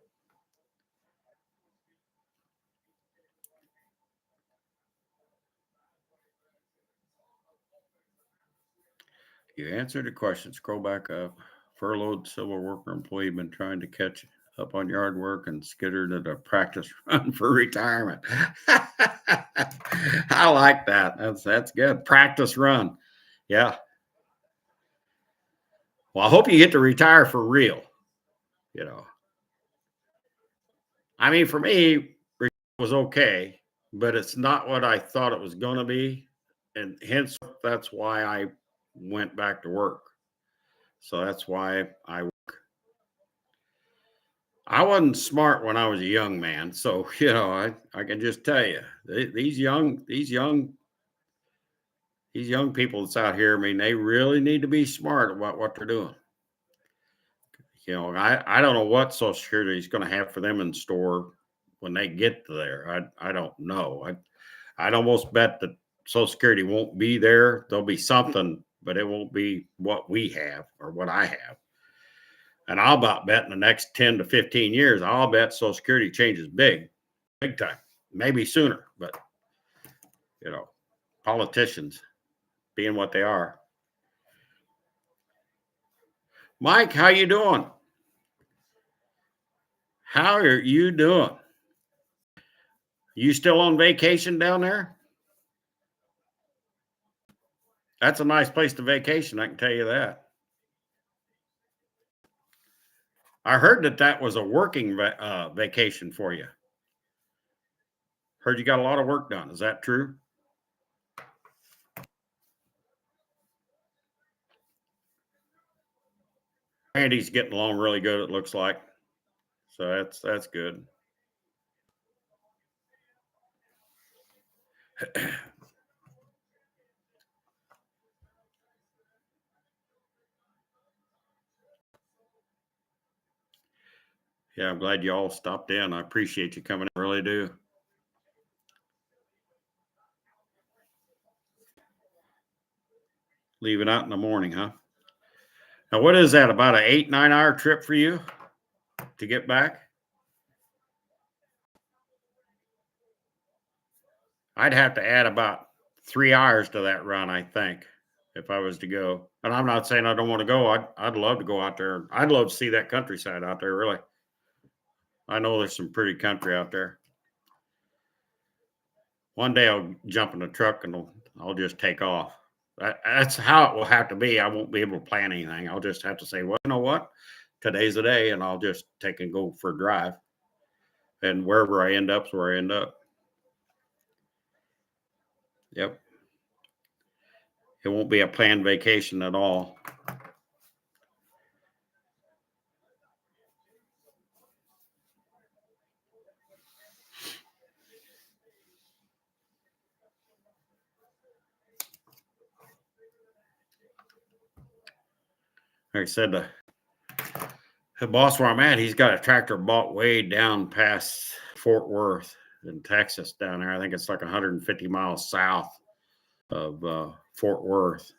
You answered the question. Scroll back up. Furloughed civil worker employee been trying to catch up on yard work and skittered at a practice run for retirement. I like that. That's good. Practice run. Yeah. Well, I hope you get to retire for real. For me, it was okay, but it's not what I thought it was going to be. And hence, that's why I went back to work. So that's why I wasn't smart when I was a young man. So, I can just tell you these young people that's out here, they really need to be smart about what they're doing. I don't know what Social Security is going to have for them in store when they get there. I don't know. I'd almost bet that Social Security won't be there. There'll be something, but it won't be what we have or what I have. And I'll about bet in the next 10 to 15 years, I'll bet Social Security changes big time. Maybe sooner, but politicians being what they are. Mike, how you doing? How are you doing? You still on vacation down there? That's a nice place to vacation, I can tell you that. I heard that was a working vacation for you. Heard you got a lot of work done. Is that true? Andy's getting along really good, it looks like. So that's good. Yeah, I'm glad you all stopped in. I appreciate you coming in. I really do. Leaving out in the morning, huh? Now, what is that? About an 8-9 hour trip for you to get back? I'd have to add about 3 hours to that run, I think, if I was to go. And I'm not saying I don't want to go. I'd love to go out there. I'd love to see that countryside out there, really. I know there's some pretty country out there. One day I'll jump in the truck and I'll just take off. That's how it will have to be. I won't be able to plan anything. I'll just have to say, well, you know what? Today's the day, and I'll just take and go for a drive. And wherever I end up is where I end up. Yep. It won't be a planned vacation at all. Like I said, the boss where I'm at, he's got a tractor bought way down past Fort Worth in Texas down there. I think it's like 150 miles south of Fort Worth.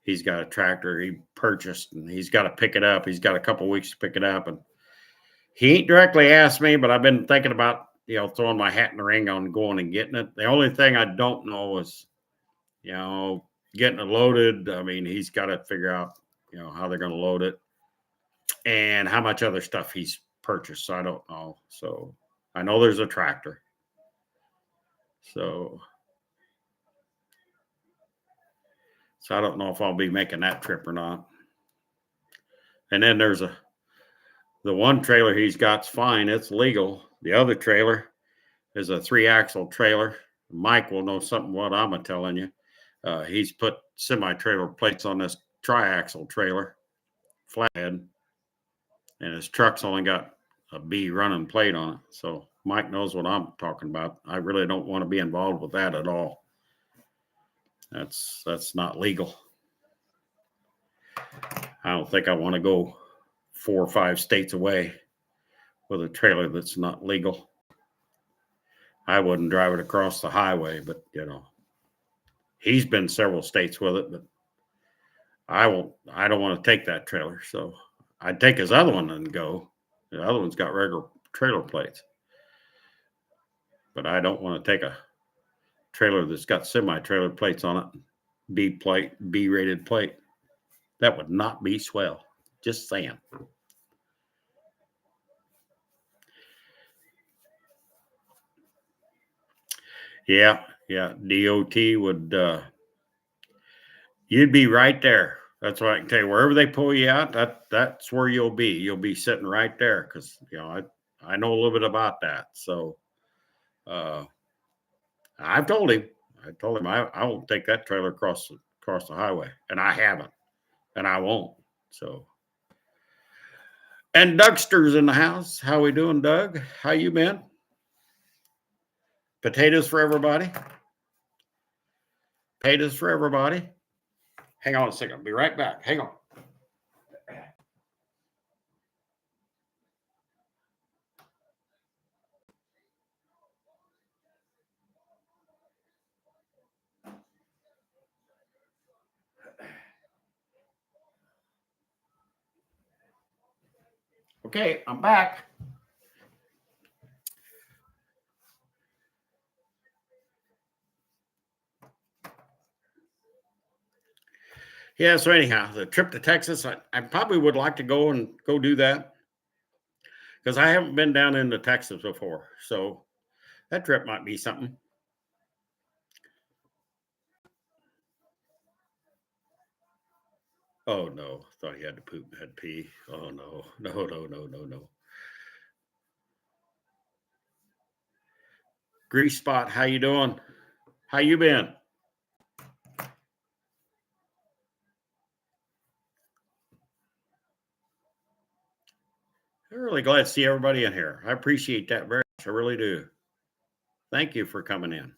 He's got a tractor he purchased, and he's got to pick it up. He's got a couple weeks to pick it up, and he ain't directly asked me, but I've been thinking about, throwing my hat in the ring on going and getting it. The only thing I don't know is, getting it loaded. I mean, he's got to figure out, how they're going to load it and how much other stuff he's purchased. So I don't know. So I know there's a tractor. So I don't know if I'll be making that trip or not. And then there's the one trailer he's got's fine. It's legal. The other trailer is a 3-axle trailer. Mike will know something what I'm telling you. He's put semi-trailer plates on this tri-axle trailer, flathead, and his truck's only got a B running plate on it. So Mike knows what I'm talking about. I really don't want to be involved with that at all. That's not legal. I don't think I want to go 4 or 5 states away with a trailer that's not legal. I wouldn't drive it across the highway, but he's been several states with it, but I don't want to take that trailer. So I'd take his other one and go. The other one's got regular trailer plates, but I don't want to take a trailer that's got semi-trailer plates on it, B-rated plate. That would not be swell. Just saying. Yeah. DOT would, you'd be right there. That's what I can tell you. Wherever they pull you out, that's where you'll be. You'll be sitting right there because, I know a little bit about that. So I told him I won't take that trailer across the highway, and I haven't, and I won't. So, and Dougster's in the house. How we doing, Doug? How you been? Potatoes for everybody. Potatoes for everybody. Hang on a second. I'll be right back. Hang on. Okay, I'm back. Yeah, so anyhow, the trip to Texas, I probably would like to go do that because I haven't been down into Texas before. So that trip might be something. Oh, no. Thought he had to poop and had to pee. Oh, no. No. Grease Spot, how you doing? How you been? I'm really glad to see everybody in here. I appreciate that very much. I really do. Thank you for coming in.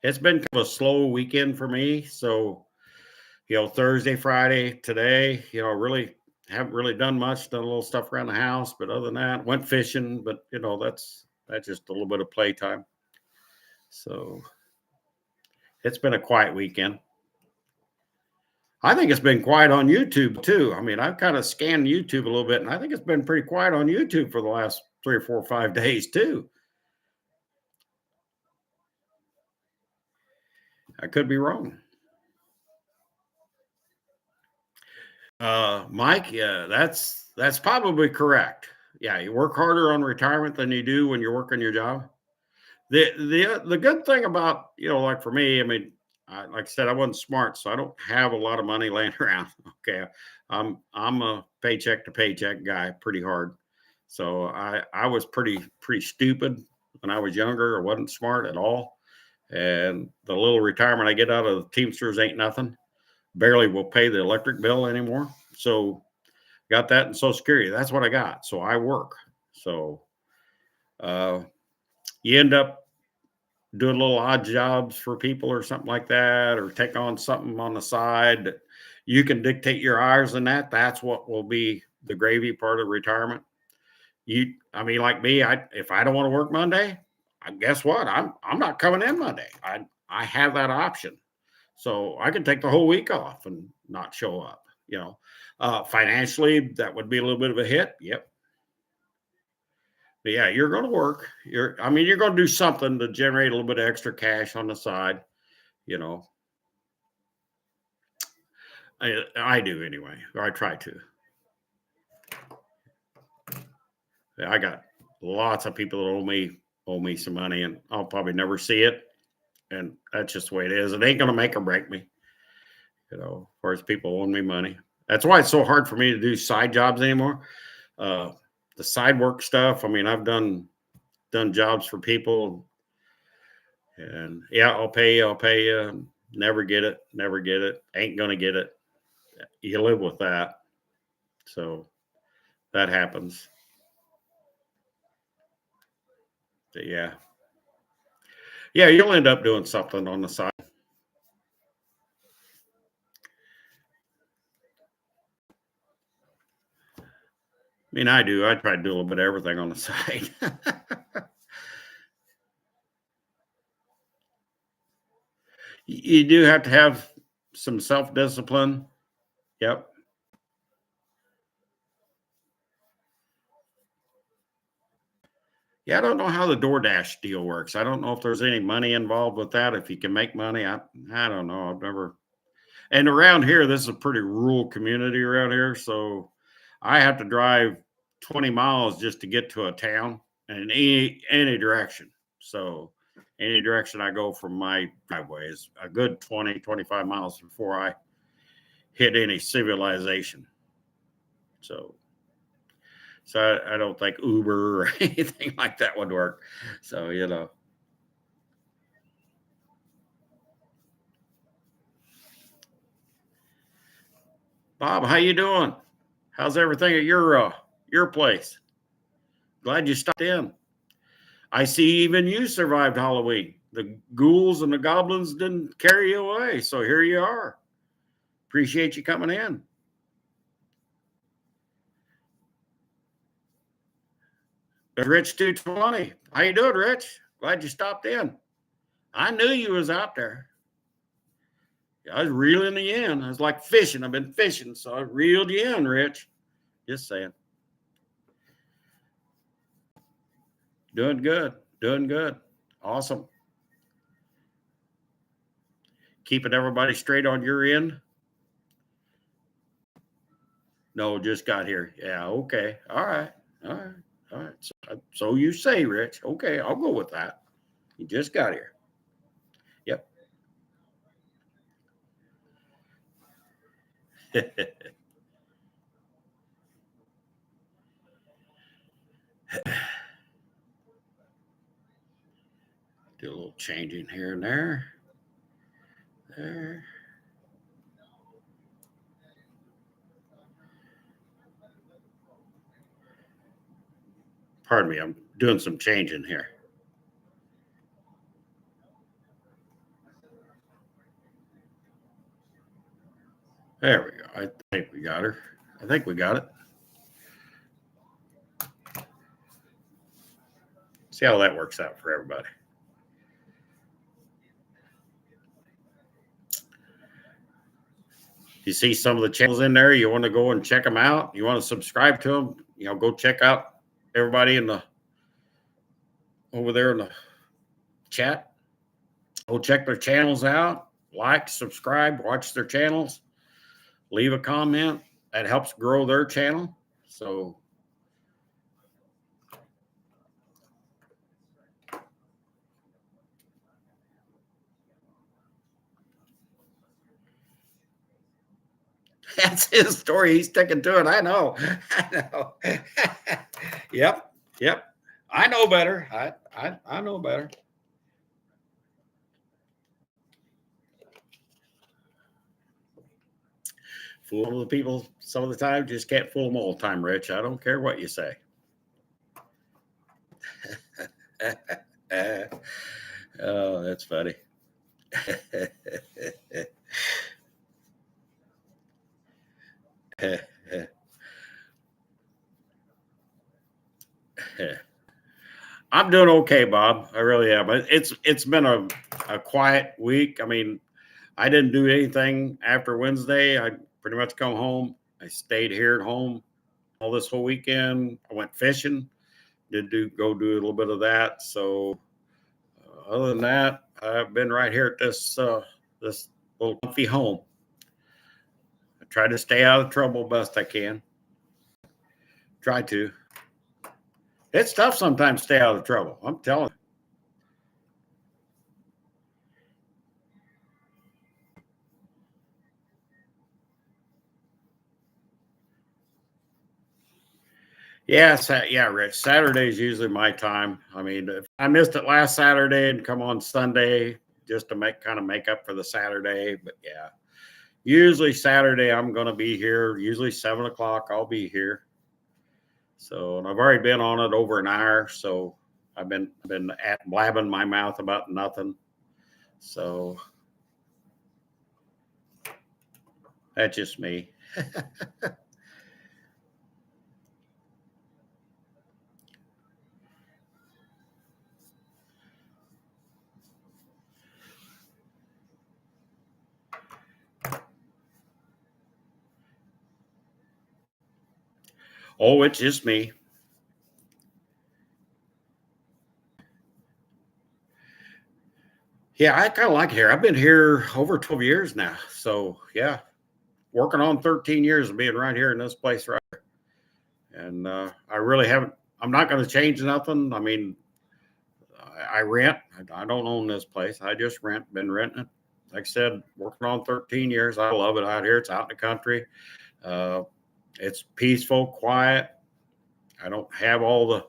It's been kind of a slow weekend for me. So, Thursday, Friday, today, really haven't really done much, done a little stuff around the house. But other than that, went fishing. But, that's just a little bit of playtime. So it's been a quiet weekend. I think it's been quiet on YouTube too. I mean, I've kind of scanned YouTube a little bit, and I think it's been pretty quiet on YouTube for the last 3 or 4 or 5 days too. I could be wrong. Mike, yeah, that's probably correct. Yeah, you work harder on retirement than you do when you're working your job. The good thing about, like for me, I mean, like I said, I wasn't smart, so I don't have a lot of money laying around. Okay, I'm a paycheck to paycheck guy, pretty hard. So I was pretty stupid when I was younger. I wasn't smart at all, And the little retirement I get out of the Teamsters ain't nothing. Barely will pay the electric bill anymore. So got that in Social Security. That's what I got. So I work. So you end up doing little odd jobs for people or something like that, or take on something on the side that you can dictate your hours in that. That's what will be the gravy part of retirement. I mean, like me, if I don't want to work Monday, guess what? I'm not coming in Monday. I have that option. So I can take the whole week off and not show up, financially, that would be a little bit of a hit. Yep. But yeah, you're going to work. You're going to do something to generate a little bit of extra cash on the side. I do anyway, or I try to. I got lots of people that owe me some money, and I'll probably never see it. And that's just the way it is. It ain't going to make or break me, as far as people owing me money. That's why it's so hard for me to do side jobs anymore. The side work stuff. I've done jobs for people, and yeah, I'll pay you. Never get it. Ain't going to get it. You live with that. So that happens. But yeah, you'll end up doing something on the side. I do. I try to do a little bit of everything on the side. You do have to have some self-discipline. Yep. Yeah, I don't know how the DoorDash deal works. I don't know if there's any money involved with that. If you can make money, I don't know. I've never. And around here, this is a pretty rural community around here, so I have to drive 20 miles just to get to a town in any direction. So any direction I go from my driveway is a good 20, 25 miles before I hit any civilization. So I don't think Uber or anything like that would work. So, Bob, how you doing? How's everything at your place? Glad you stopped in. I see even you survived Halloween. The ghouls and the goblins didn't carry you away. So here you are. Appreciate you coming in. Rich 220. How you doing, Rich? Glad you stopped in. I knew you was out there. I was reeling you in. I was like fishing. I've been fishing, so I reeled you in, Rich. Just saying. Doing good. Awesome. Keeping everybody straight on your end? No, just got here. Yeah, okay. All right. So you say, Rich. Okay, I'll go with that. You just got here. Yep. Do a little changing here and there. There. Pardon me, I'm doing some changing here. There we go. I think we got her. I think we got it. See how that works out for everybody. You see some of the channels in there, you want to go and check them out. You want to subscribe to them, go check out everybody over there in the chat. Go check their channels out. Like, subscribe, watch their channels, leave a comment. That helps grow their channel. So that's his story. He's sticking to it. I know. Yep. I know better. I know better. Fool the people some of the time, just can't fool them all the time, Rich. I don't care what you say. Oh, that's funny. I'm doing okay, Bob. I really am. It's been a quiet week. I mean, I didn't do anything after Wednesday. I pretty much come home. I stayed here at home all this whole weekend. I went fishing. Did go do a little bit of that. So other than that, I've been right here at this little comfy home. I try to stay out of trouble best I can. Try to. It's tough sometimes to stay out of trouble. I'm telling you. Yeah, yeah, Rich. Saturday's usually my time. I mean, if I missed it last Saturday and come on Sunday just to make up for the Saturday. But yeah, usually Saturday I'm going to be here. Usually 7 o'clock I'll be here. So, and I've already been on it over an hour. So I've been blabbing my mouth about nothing. So that's just me. Oh, it's just me. Yeah, I kind of like it here. I've been here over 12 years now. So yeah, working on 13 years of being right here in this place right here. And I really haven't, I'm not going to change nothing. I mean, I rent. I don't own this place. I just rent, been renting it. Like I said, working on 13 years. I love it out here. It's out in the country. Uh, it's peaceful, quiet. I don't have all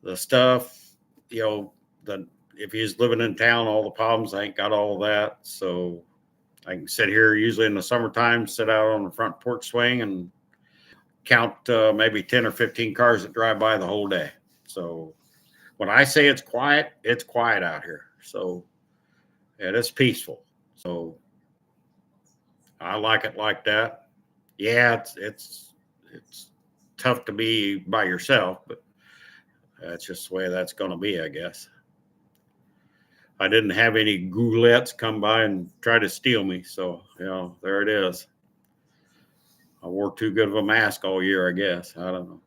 the stuff, the if he's living in town, all the problems. I ain't got all of that. So I can sit here usually in the summertime, sit out on the front porch swing and count maybe 10 or 15 cars that drive by the whole day. So when I say it's quiet out here. So and it's peaceful. So I like it like that. Yeah, it's tough to be by yourself, but that's just the way that's going to be, I guess. I didn't have any goulettes come by and try to steal me. So, there it is. I wore too good of a mask all year, I guess. I don't know.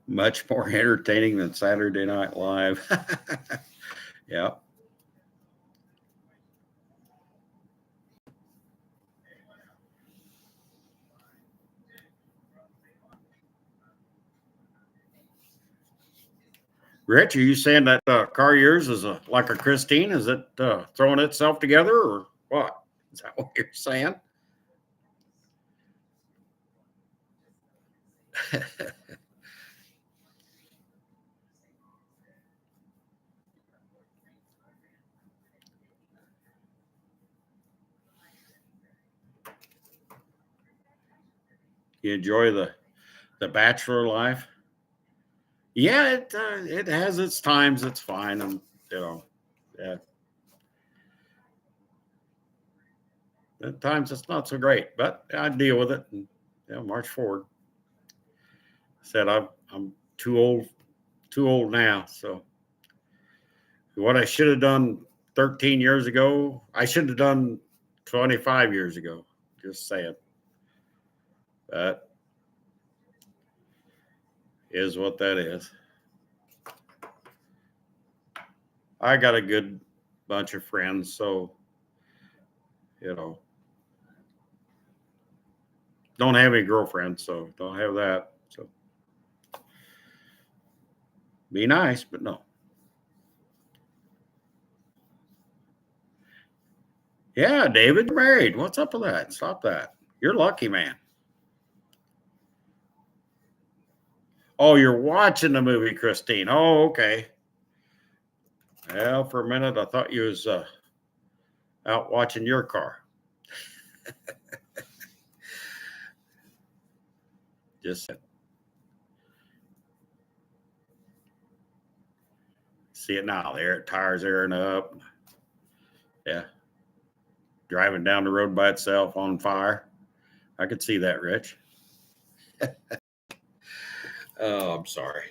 Much more entertaining than Saturday Night Live. Yeah. Rich, are you saying that car of yours is like a Christine? Is it throwing itself together or what? Is that what you're saying? You enjoy the bachelor life? Yeah, it has its times. It's fine, and yeah, at times it's not so great, but I deal with it and march forward. Said I'm too old now. So what I should have done 13 years ago, I should have done 25 years ago. Just saying. That is what that is. I got a good bunch of friends, so you know, don't have any girlfriends, so don't have that. So be nice, but no. Yeah, David, you're married. What's up with that? Stop that. You're lucky, man. Oh, you're watching the movie, Christine. Oh, okay. Well, for a minute, I thought you was out watching your car. Just see it now. There, tires airing up. Yeah. Driving down the road by itself on fire. I could see that, Rich. Oh, I'm sorry.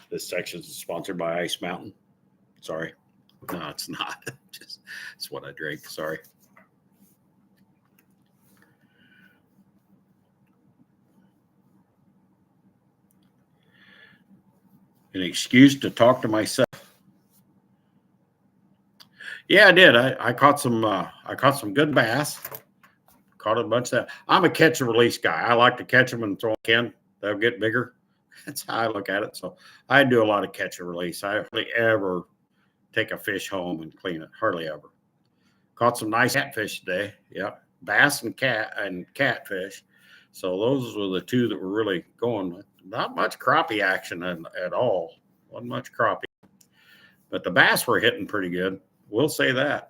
This section is sponsored by Ice Mountain. Sorry. No, it's not. Just it's what I drink. Sorry. An excuse to talk to myself. Yeah, I did. I caught some good bass. Caught a bunch of that. I'm a catch and release guy. I like to catch them and throw them in. They'll get bigger. That's how I look at it. So I do a lot of catch and release. I hardly ever take a fish home and clean it. Hardly ever. Caught some nice catfish today. Yep. Bass and catfish. So those were the two that were really going with. Not much crappie action at all. Wasn't much crappie. But the bass were hitting pretty good. We'll say that.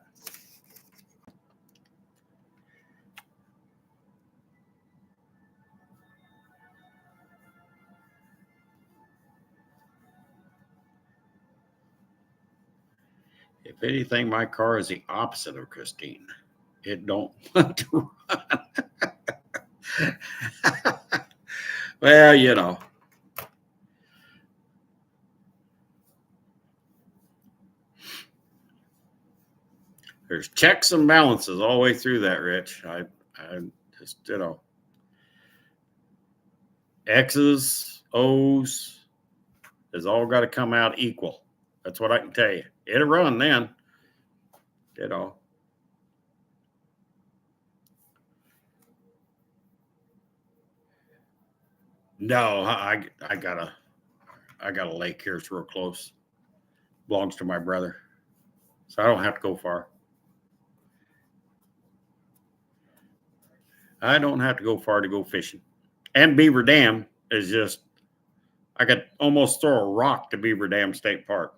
If anything, my car is the opposite of Christine. It don't want to run. Well, you know. There's checks and balances all the way through that, Rich. I just, X's, O's has all got to come out equal. That's what I can tell you. It'll run then, No, I got a lake here. It's real close. Belongs to my brother, so I don't have to go far. I don't have to go far to go fishing. And Beaver Dam is just, I could almost throw a rock to Beaver Dam State Park.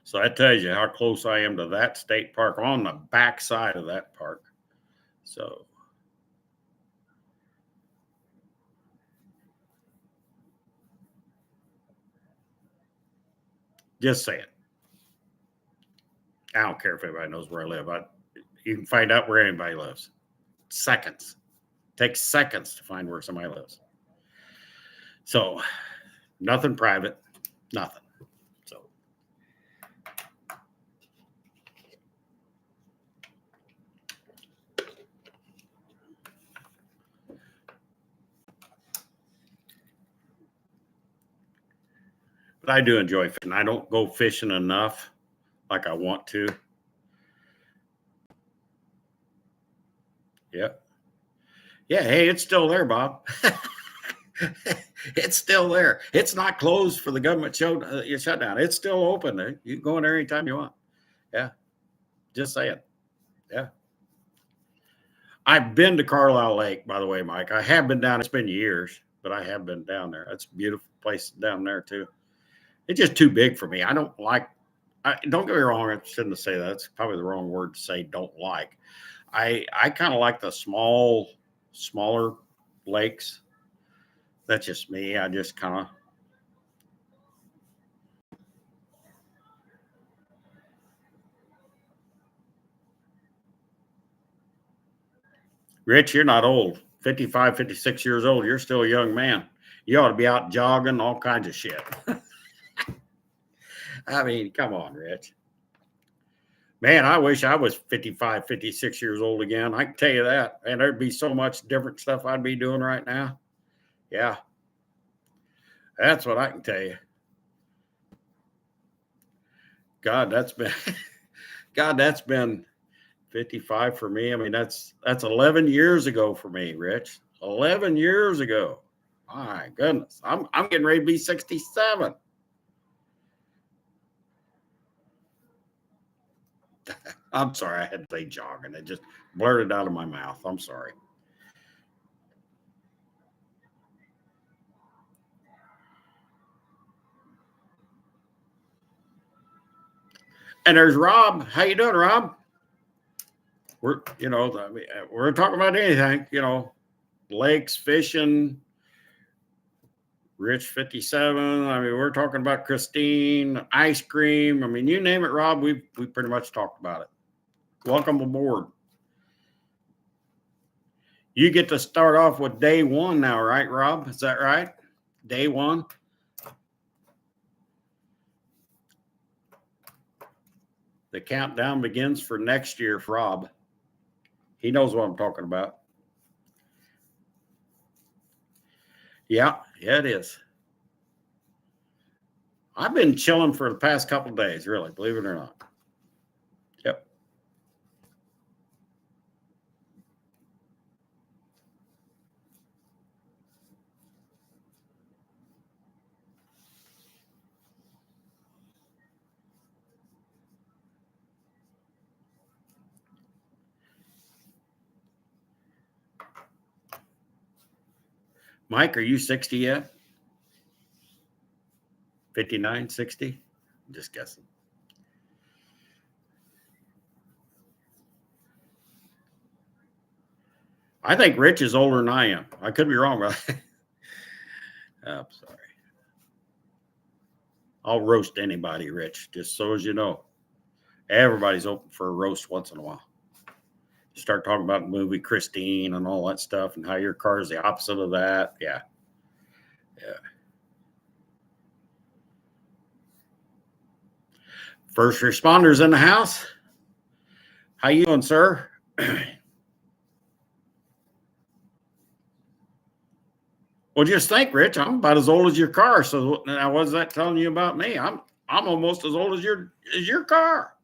So that tells you how close I am to that state park, on the back side of that park. So just saying. I don't care if everybody knows where I live. You can find out where anybody lives. Seconds. Takes seconds to find where somebody lives. So nothing private, nothing. So but I do enjoy fishing. I don't go fishing enough like I want to. Yep. Yeah, hey, it's still there, Bob. It's still there. It's not closed for the government shutdown. It's still open. You can go in there anytime you want. Yeah, just saying. Yeah. I've been to Carlisle Lake, by the way, Mike. I have been down. It's been years, but I have been down there. It's a beautiful place down there, too. It's just too big for me. I don't like, don't get me wrong. I shouldn't say that. That's probably the wrong word to say, don't like. I kind of like the smaller lakes. That's just me. I just kind of. Rich, you're not old. 55, 56 years old. You're still a young man. You ought to be out jogging, all kinds of shit. I mean, come on, Rich. Man, I wish I was 55, 56 years old again. I can tell you that. And there'd be so much different stuff I'd be doing right now. Yeah. That's what I can tell you. God, that's been 55 for me. I mean, that's 11 years ago for me, Rich. 11 years ago. My goodness. I'm getting ready to be 67. I'm sorry. I had to say jogging. It just blurted out of my mouth. I'm sorry. And there's Rob. How you doing, Rob? We're, we're talking about anything, lakes, fishing, Rich 57. I mean, we're talking about Christine, ice cream. I mean, you name it, Rob, we pretty much talked about it. Welcome aboard. You get to start off with day one now, right, Rob? Is that right? Day one? The countdown begins for next year for Rob. He knows what I'm talking about. Yeah, it is. I've been chilling for the past couple of days, really, believe it or not. Yep. Mike, are you 60 yet? 59, 60? Just guessing. I think Rich is older than I am. I could be wrong, but I'm sorry. I'll roast anybody, Rich, just so as you know. Everybody's open for a roast once in a while. Start talking about the movie Christine and all that stuff and how your car is the opposite of that. Yeah. Yeah. First responders in the house. How you doing, sir? Well, just think, Rich, I'm about as old as your car. So now what's that telling you about me? I'm almost as old as your car.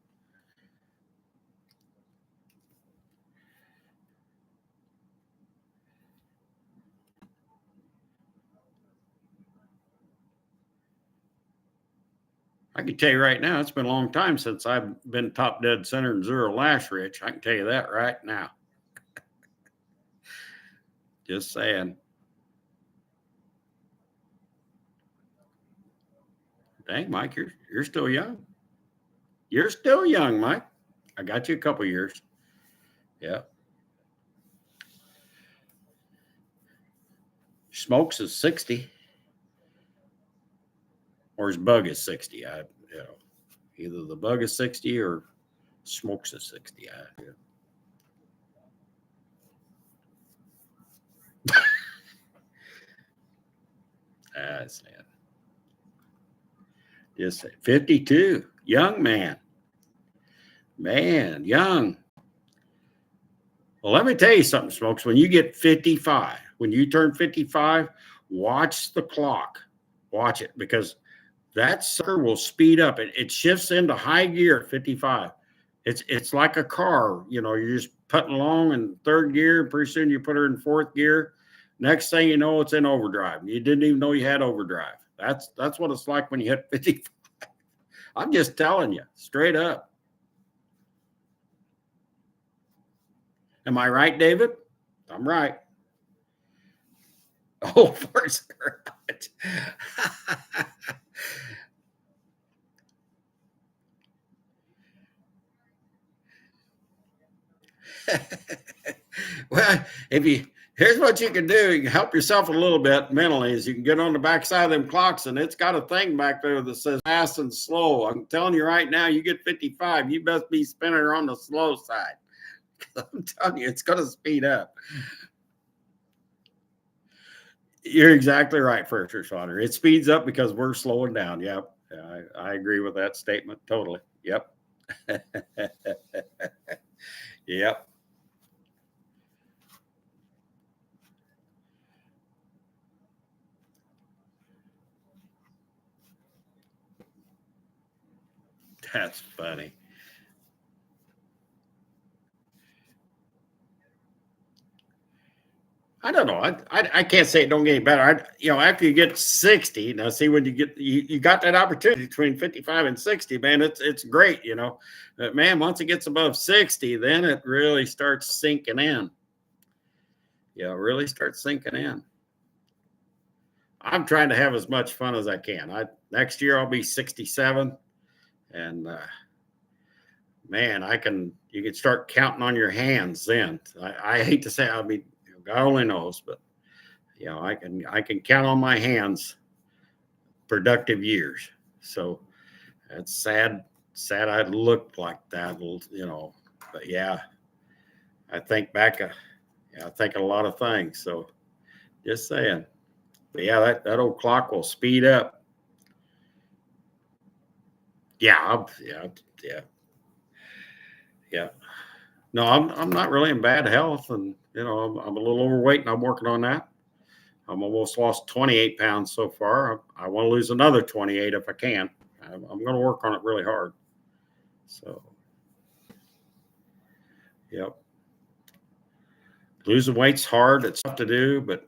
I can tell you right now, it's been a long time since I've been top dead center and zero lash, Rich. I can tell you that right now. Just saying. Dang, Mike, you're still young. You're still young, Mike. I got you a couple years. Yeah. Smokes is 60. Or his bug is 60. Either the bug is 60 or Smokes is 60. That's it. Just 52. Young man. Man, young. Well, let me tell you something, Smokes. When you get 55, when you turn 55, watch the clock. Watch it, because that sucker will speed up. It shifts into high gear at 55. It's like a car. You're just putting along in third gear. Pretty soon you put her in fourth gear. Next thing you know, it's in overdrive. You didn't even know you had overdrive. That's what it's like when you hit 55. I'm just telling you, straight up. Am I right, David? I'm right. Oh, first garage. Well, here's what you can do. You can help yourself a little bit mentally is you can get on the back side of them clocks, and it's got a thing back there that says fast and slow. I'm telling you right now, you get 55, you best be spinning her on the slow side. I'm telling you, it's going to speed up. You're exactly right, first responder. It speeds up because we're slowing down. Yep. Yeah, I agree with that statement totally. Yep. Yep. That's funny. I don't know. I can't say it don't get any better. After you get 60, now see when you got that opportunity between 55 and 60, man, it's great, But man, once it gets above 60, then it really starts sinking in. Yeah, it really starts sinking in. I'm trying to have as much fun as I can. Next year I'll be 67, and man, you can start counting on your hands then. I hate to say, God only knows, but I can count on my hands productive years. So that's sad I looked like that, but yeah, I think back, I think of a lot of things. So just saying, but yeah, that old clock will speed up. Yeah. Yeah. No, I'm not really in bad health, and I'm a little overweight, and I'm working on that. I'm almost lost 28 pounds so far. I want to lose another 28 if I can. I'm going to work on it really hard. So, yep. Losing weight's hard. It's tough to do, but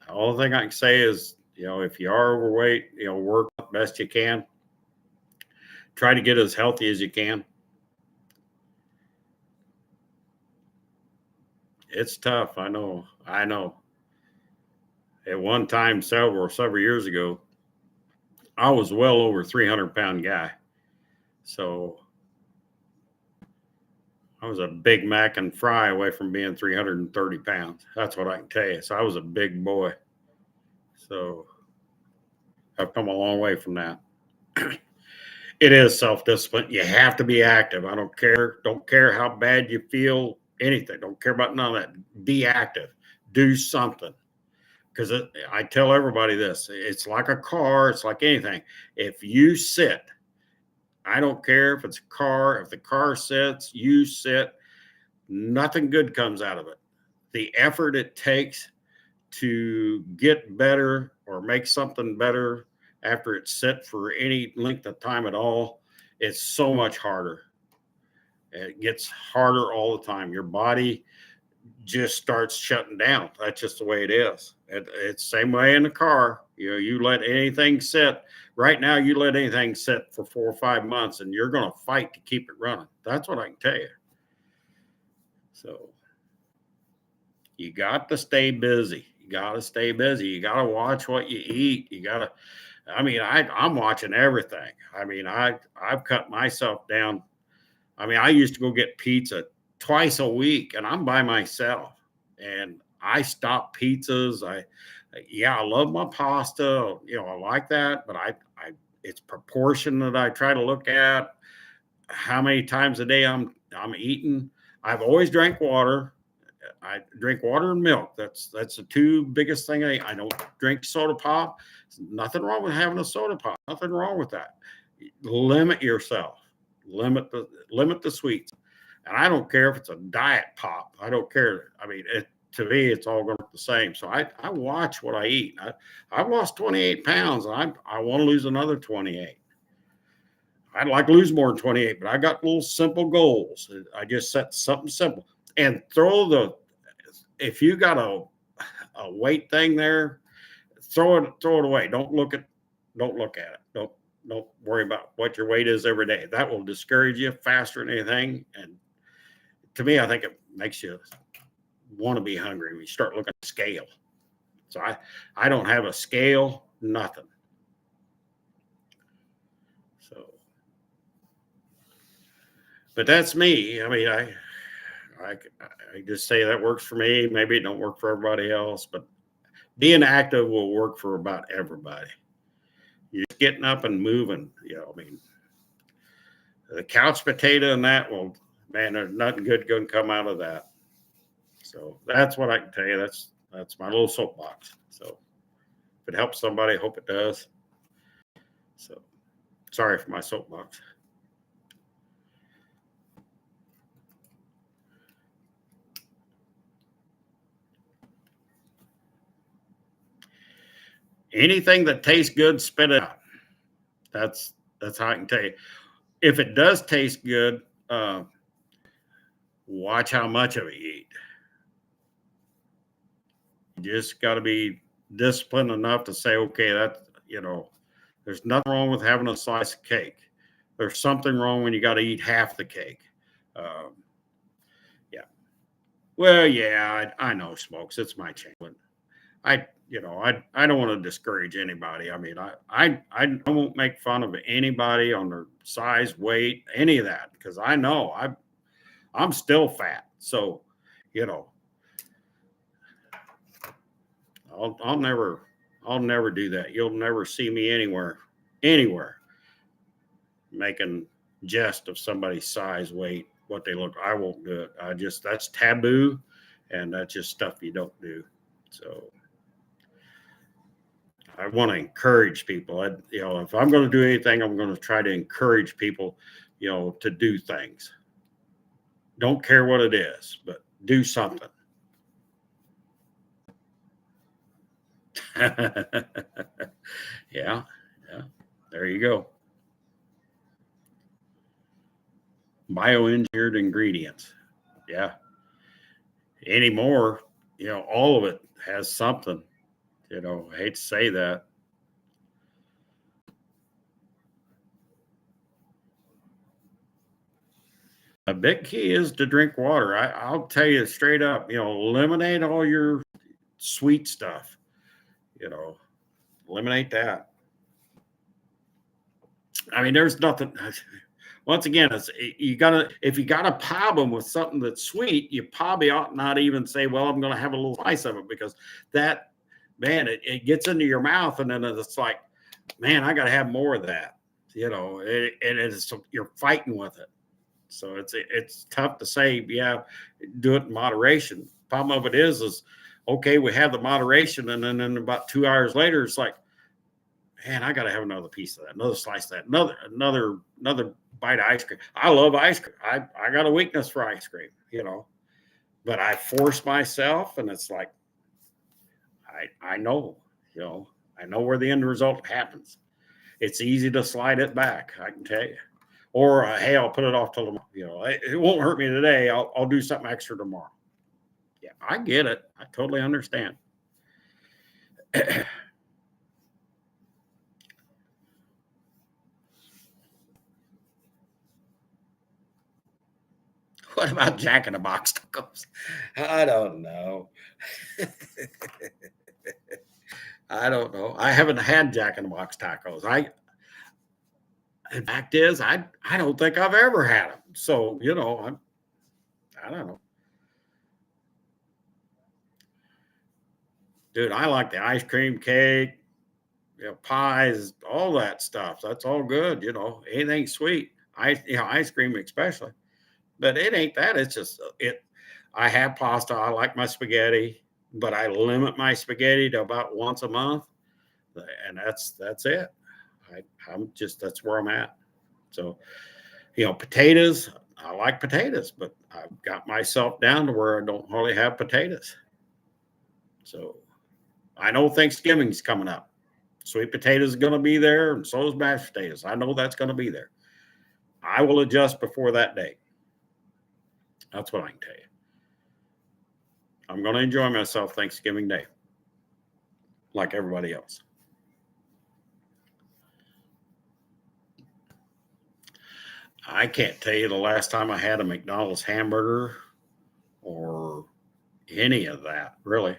the only thing I can say is, if you are overweight, work the best you can. Try to get as healthy as you can. It's tough. I know. At one time, several years ago, I was well over 300-pound guy. So I was a Big Mac and fry away from being 330 pounds. That's what I can tell you. So I was a big boy. So I've come a long way from that. It is self-discipline. You have to be active. I don't care. Don't care how bad you feel, anything. Don't care about none of that. Be active. Do something. Because I tell everybody this, it's like a car, it's like anything. If you sit, I don't care if it's a car, if the car sits, you sit, nothing good comes out of it. The effort it takes to get better or make something better after it's sit for any length of time at all, it's so much harder. It gets harder all the time. Your body just starts shutting down. That's just the way it is. It's the same way in the car. You let anything sit. Right now, you let anything sit for 4 or 5 months, and you're going to fight to keep it running. That's what I can tell you. So you got to stay busy. You got to watch what you eat. I'm watching everything. I've cut myself down. I used to go get pizza twice a week, and I'm by myself, and I stop pizzas. I love my pasta, I like that, but it's proportion that I try to look at, how many times a day I'm eating. I've always drank water. I drink water and milk. That's the two biggest thing. I don't drink soda pop. There's nothing wrong with having a soda pop. Nothing wrong with that. Limit yourself. Limit the sweets. And I don't care if it's a diet pop. I don't care. To me, it's all going to look the same. So I watch what I eat. I've lost 28 pounds, and I want to lose another 28. I'd like to lose more than 28, but I got little simple goals. I just set something simple and if you got a weight thing there, throw it away. Don't look at it. Don't worry about what your weight is every day. That will discourage you faster than anything. And to me, I think it makes you want to be hungry when you start looking at scale. So I don't have a scale, nothing. So, but that's me. I just say that works for me. Maybe it don't work for everybody else, but being active will work for about everybody. You're just getting up and moving. The couch potato and that man, there's nothing good going to come out of that. So that's what I can tell you. That's my little soapbox. So if it helps somebody, I hope it does. So sorry for my soapbox. Anything that tastes good, spit it out. That's how I can tell you. If it does taste good, watch how much of it you eat. You just got to be disciplined enough to say, okay, there's nothing wrong with having a slice of cake. There's something wrong when you got to eat half the cake. Yeah. Well, yeah, I know, Smokes. It's my channel. I don't want to discourage anybody. I mean, I won't make fun of anybody on their size, weight, any of that, because I know I'm still fat. So, I'll never do that. You'll never see me anywhere making jest of somebody's size, weight, what they look. I won't do it. That's taboo, and that's just stuff you don't do. So I want to encourage people. If I'm going to do anything, I'm going to try to encourage people, to do things. Don't care what it is, but do something. Yeah. There you go. Bioengineered ingredients. Yeah. Anymore, all of it has something. I hate to say that. A big key is to drink water. I'll tell you straight up, eliminate all your sweet stuff, eliminate that. I mean, there's nothing. Once again, if you got a problem with something that's sweet, you probably ought not even say, well, I'm going to have a little slice of it, because that, man, it gets into your mouth, and then it's like, man, I got to have more of that. You're fighting with it. So it's tough to say, yeah, do it in moderation. Problem of it is okay, we have the moderation, and then about 2 hours later, it's like, man, I got to have another piece of that, another slice of that, another bite of ice cream. I love ice cream. I got a weakness for ice cream, but I force myself, and it's like, I know, I know where the end result happens. It's easy to slide it back, I can tell you. Or, hey, I'll put it off till tomorrow. It won't hurt me today. I'll do something extra tomorrow. Yeah, I get it. I totally understand. What about Jack in the Box tacos? I don't know. I don't know. I haven't had Jack in the Box tacos. In fact is, I don't think I've ever had them. So, I don't know. Dude, I like the ice cream cake, pies, all that stuff. That's all good, anything sweet. Ice cream especially. But it ain't that. It's just I have pasta. I like my spaghetti, but I limit my spaghetti to about once a month, and that's it. That's where I'm at. So, potatoes. I like potatoes, but I've got myself down to where I don't hardly have potatoes. So, I know Thanksgiving's coming up. Sweet potatoes is going to be there, and so is mashed potatoes. I know that's going to be there. I will adjust before that date. That's what I can tell you. I'm going to enjoy myself Thanksgiving Day, like everybody else. I can't tell you the last time I had a McDonald's hamburger or any of that, really.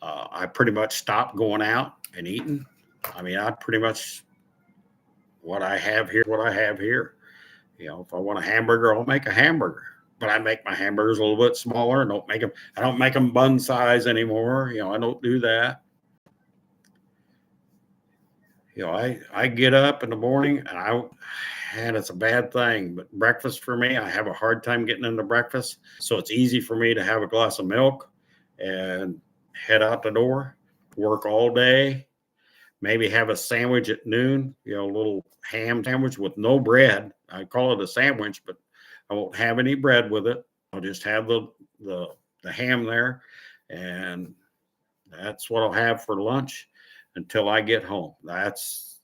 I pretty much stopped going out and eating. I mean, I pretty much, what I have here. If I want a hamburger, I'll make a hamburger. But I make my hamburgers a little bit smaller. I don't make them bun size anymore. I don't do that. I get up in the morning, and it's a bad thing, but breakfast for me, I have a hard time getting into breakfast. So it's easy for me to have a glass of milk and head out the door, work all day, maybe have a sandwich at noon, a little ham sandwich with no bread. I call it a sandwich, but I won't have any bread with it. I'll just have the ham there, and that's what I'll have for lunch until I get home. That's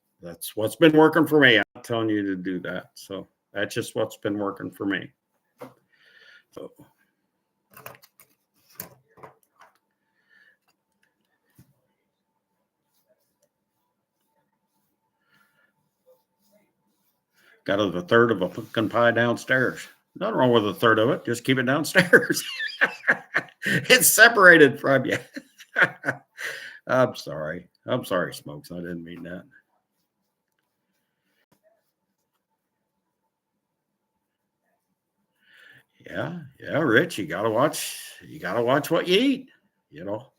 what's been working for me. I'm not telling you to do that. So that's just what's been working for me. So Got a third of a pumpkin pie downstairs. Nothing wrong with a third of it. Just keep it downstairs. It's separated from you. I'm sorry. I'm sorry, Smokes. I didn't mean that. Yeah, Rich, you gotta watch what you eat. You know,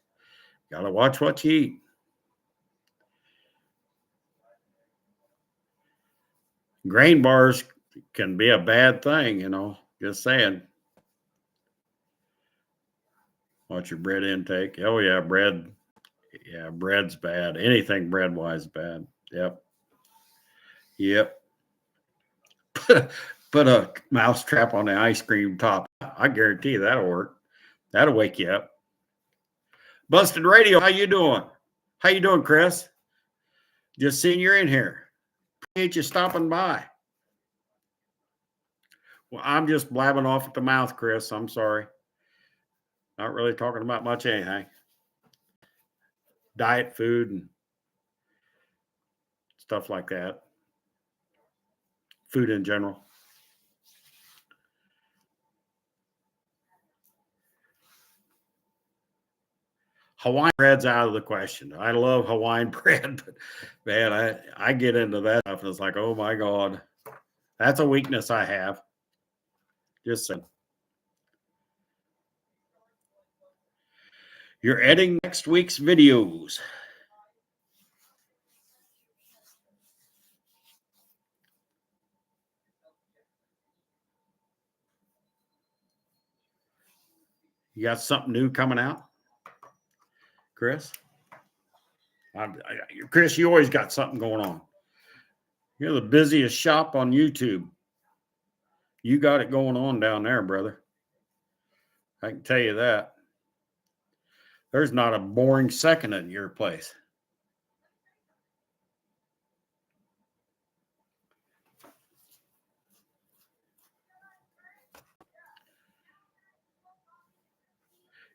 gotta watch what you eat. Grain bars can be a bad thing, just saying. Watch your bread intake. Oh yeah, bread. Yeah, bread's bad. Anything bread wise bad. Yep. Put a mouse trap on the ice cream top. I guarantee you that'll work. That'll wake you up. Busted Radio, how you doing? How you doing, Chris? Just seeing you're in here. Appreciate you stopping by. Well, I'm just blabbing off at the mouth, Chris. I'm sorry. Not really talking about much anything. Diet food and stuff like that. Food in general. Hawaiian bread's out of the question. I love Hawaiian bread, but man, I get into that stuff and it's like, oh my God, that's a weakness I have. Just saying. You're editing next week's videos. You got something new coming out, Chris? Chris, you always got something going on. You're the busiest shop on YouTube. You got it going on down there, brother. I can tell you that. There's not a boring second at your place.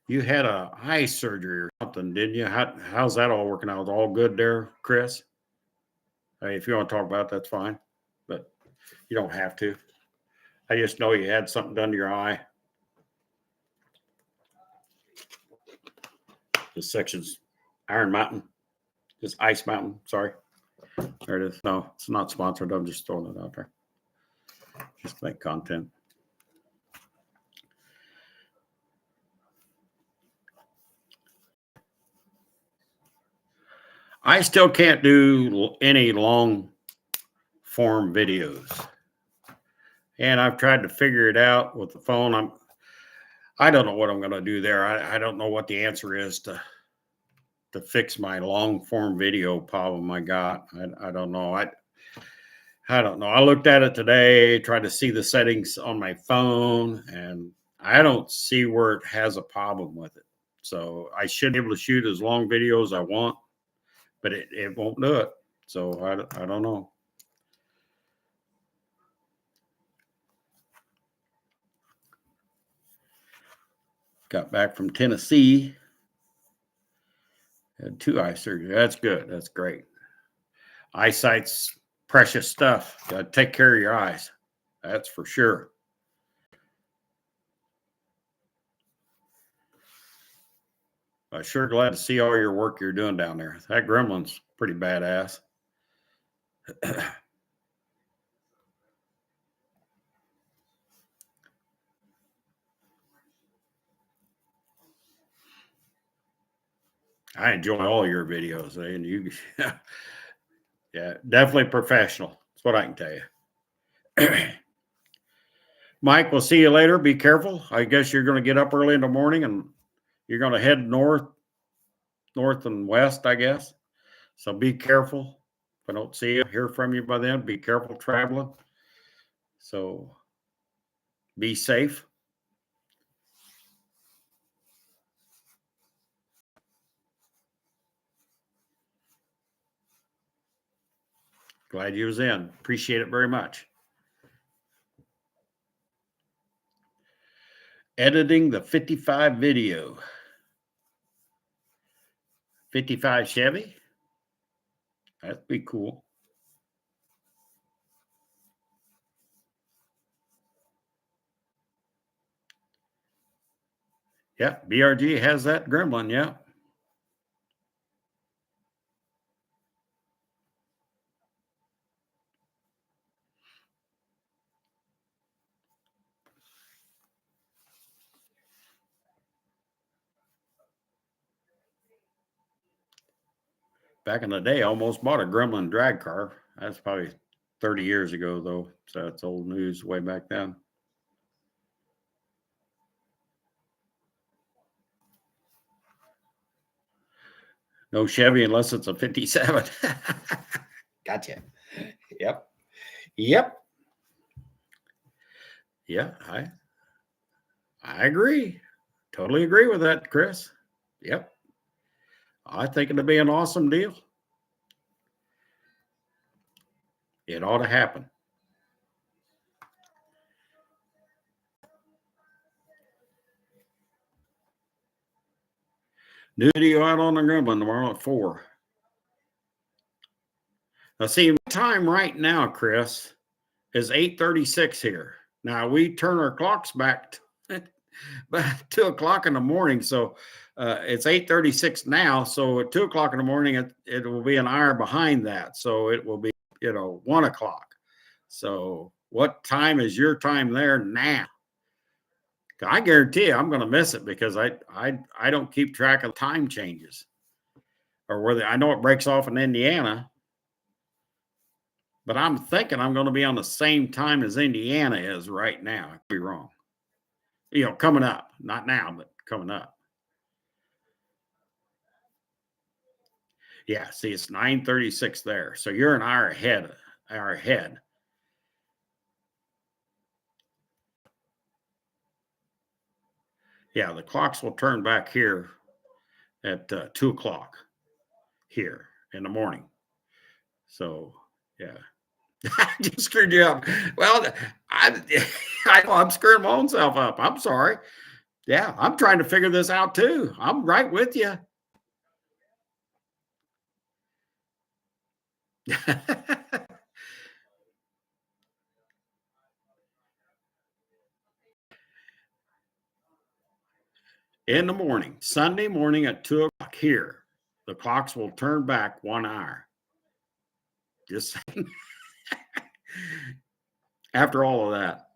You had a eye surgery or something, didn't you? How's that all working out? All good there, Chris? I mean, if you want to talk about it, that's fine, but you don't have to. I just know you had something done to your eye. This section's Iron Mountain, just Ice Mountain. Sorry. There it is. No, it's not sponsored. I'm just throwing it out there. Just make content. I still can't do any long form videos. And I've tried to figure it out with the phone. I don't know what I'm going to do there. I don't know what the answer is to fix my long form video problem I got. I don't know. I don't know. I looked at it today, tried to see the settings on my phone, and I don't see where it has a problem with it. So I should be able to shoot as long videos as I want, but it won't do it. So I don't know. Got back from Tennessee. Had 2 eye surgery. That's good. That's great. Eyesight's precious stuff. Got to take care of your eyes. That's for sure. I'm sure glad to see all your work you're doing down there. That gremlin's pretty badass. I enjoy all your videos, and you, yeah, definitely professional. That's what I can tell you. Mike, we'll see you later. Be careful. I guess you're going to get up early in the morning and you're going to head north and west, I guess. So be careful. If I don't see you, hear from you by then, be careful traveling. So be safe. Glad you was in. Appreciate it very much. Editing the 55 video. 55 Chevy. That'd be cool. Yeah, BRG has that gremlin. Yeah. Back in the day, I almost bought a gremlin drag car. That's probably 30 years ago, though. So it's old news way back then. No Chevy unless it's a 57. Gotcha. Yep. Yep. Yeah, I agree. Totally agree with that, Chris. Yep. I think it'd be an awesome deal. It ought to happen. New deal out on the gremlin tomorrow at 4. Now, see, my time right now, Chris, is 8:36 here. Now we turn our clocks back back 2 o'clock in the morning, so it's 8:36 now. So at 2 o'clock in the morning, it will be an hour behind that. So it will be 1 o'clock. So what time is your time there now? I guarantee you, I'm going to miss it because I don't keep track of time changes or whether I know it breaks off in Indiana. But I'm thinking I'm going to be on the same time as Indiana is right now. I could be wrong. Coming up. Not now, but coming up. Yeah, see, it's 9:36 there. So you're an hour ahead. Yeah, the clocks will turn back here at 2 o'clock here in the morning. So, yeah. I just screwed you up. Well, I know I'm screwing my own self up. I'm sorry. Yeah, I'm trying to figure this out too. I'm right with you. In the morning, Sunday morning at 2 o'clock here, the clocks will turn back 1 hour. Just saying. After all of that.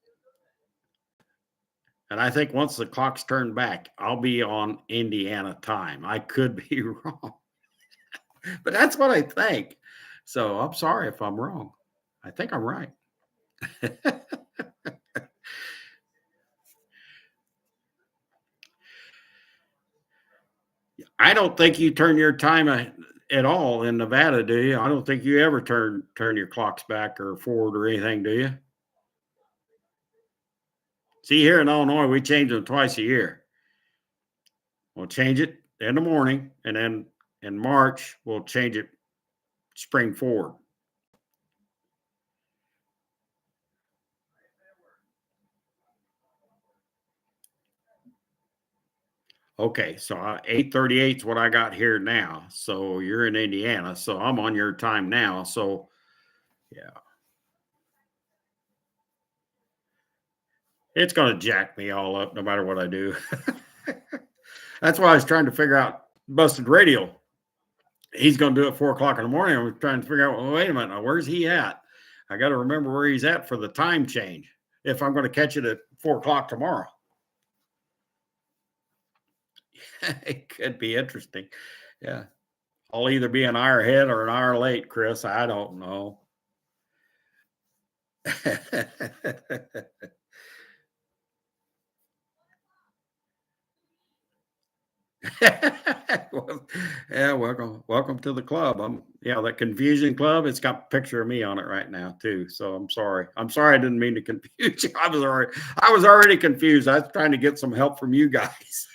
And I think once the clocks turn back, I'll be on Indiana time. I could be wrong, but that's what I think. So I'm sorry if I'm wrong. I think I'm right. I don't think you turn your time at all in Nevada, do you? I don't think you ever turn your clocks back or forward or anything, do you? See, here in Illinois, we change them twice a year. We'll change it in the morning, and then in March, we'll change it spring forward. Okay, so 8:38 is what I got here now. So you're in Indiana, so I'm on your time now. So yeah, it's going to jack me all up no matter what I do. That's why I was trying to figure out Busted Radio. He's going to do it 4 o'clock in the morning. I was trying to figure out, well, wait a minute, now, where's he at? I got to remember where he's at for the time change if I'm going to catch it at 4 o'clock tomorrow. It could be interesting. Yeah. I'll either be an hour ahead or an hour late, Chris. I don't know. Well, yeah, welcome to the club. That confusion club. It's got a picture of me on it right now too. So I'm sorry. I didn't mean to confuse you. I was already confused. I was trying to get some help from you guys.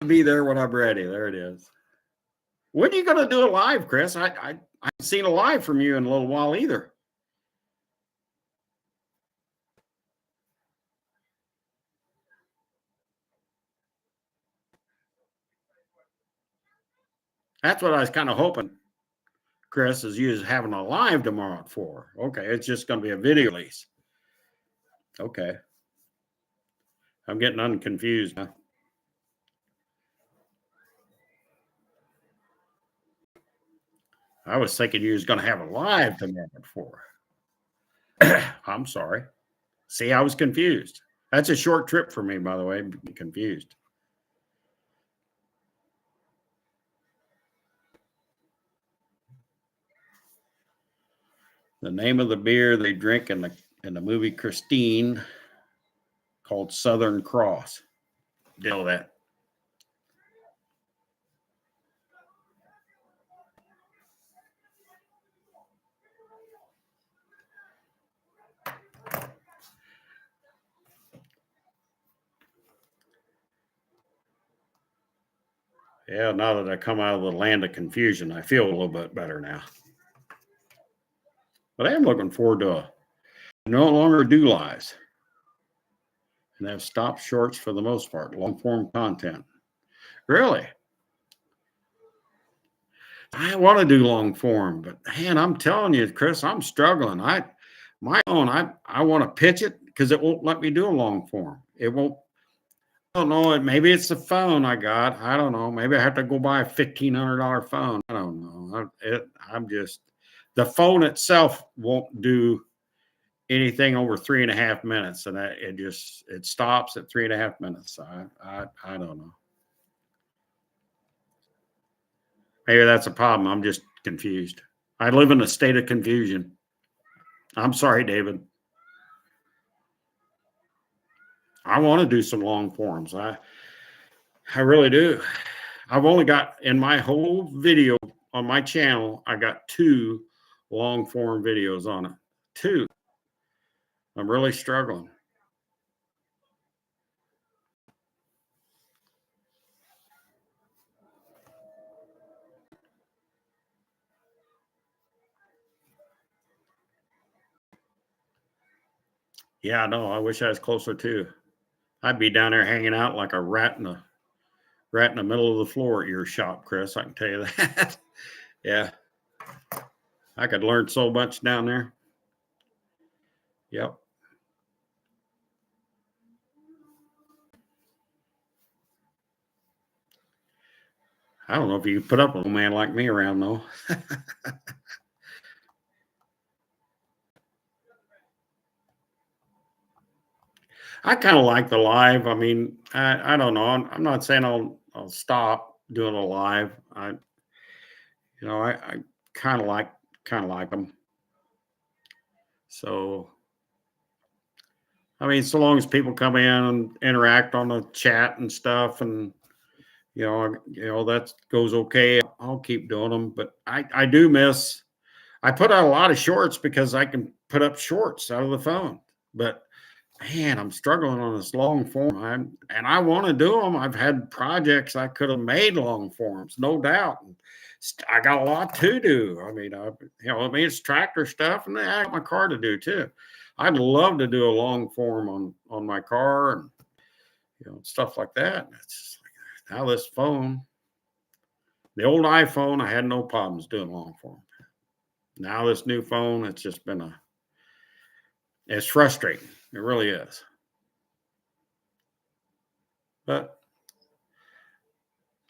Be there when I'm ready. There it is. When are you going to do it live, Chris? I haven't seen a live from you in a little while either. That's what I was kind of hoping. Chris, is you having a live tomorrow at 4. Okay, it's just going to be a video release. Okay. I'm getting unconfused now. I was thinking you was going to have a live tomorrow at 4. I'm sorry. See, I was confused. That's a short trip for me, by the way. Be confused. The name of the beer they drink in the movie Christine, called Southern Cross. You know that. Yeah, now that I come out of the land of confusion, I feel a little bit better now. But I am looking forward to no longer do lives. And have stopped shorts for the most part, long form content. Really? I want to do long form, but man, I'm telling you, Chris, I'm struggling. I want to pitch it because it won't let me do a long form. It won't. I don't know. Maybe it's the phone I got. I don't know. Maybe I have to go buy a $1,500 phone. I don't know. I'm just, the phone itself won't do anything over 3.5 minutes, and it stops at 3.5 minutes. I don't know. Maybe that's a problem. I'm just confused. I live in a state of confusion. I'm sorry, David. I want to do some long forms. I really do. I've only got, in my whole video on my channel, I got 2 long form videos on it. 2. I'm really struggling. Yeah, no, I wish I was closer too. I'd be down there hanging out like a rat in the middle of the floor at your shop, Chris. I can tell you that. Yeah. I could learn so much down there. Yep. I don't know if you could put up with a man like me around though. I kind of like the live. I mean, I don't know. I'm not saying I'll stop doing a live. I kind of like them. So, I mean, so long as people come in and interact on the chat and stuff, and that goes okay, I'll keep doing them. But I do miss. I put out a lot of shorts because I can put up shorts out of the phone, but man, I'm struggling on this long form. I want to do them. I've had projects I could have made long forms, no doubt. And I got a lot to do. I mean, it's tractor stuff, and I got my car to do too. I'd love to do a long form on my car and stuff like that. It's like, now this phone, the old iPhone, I had no problems doing long form. Now this new phone, it's just been it's frustrating. It really is. But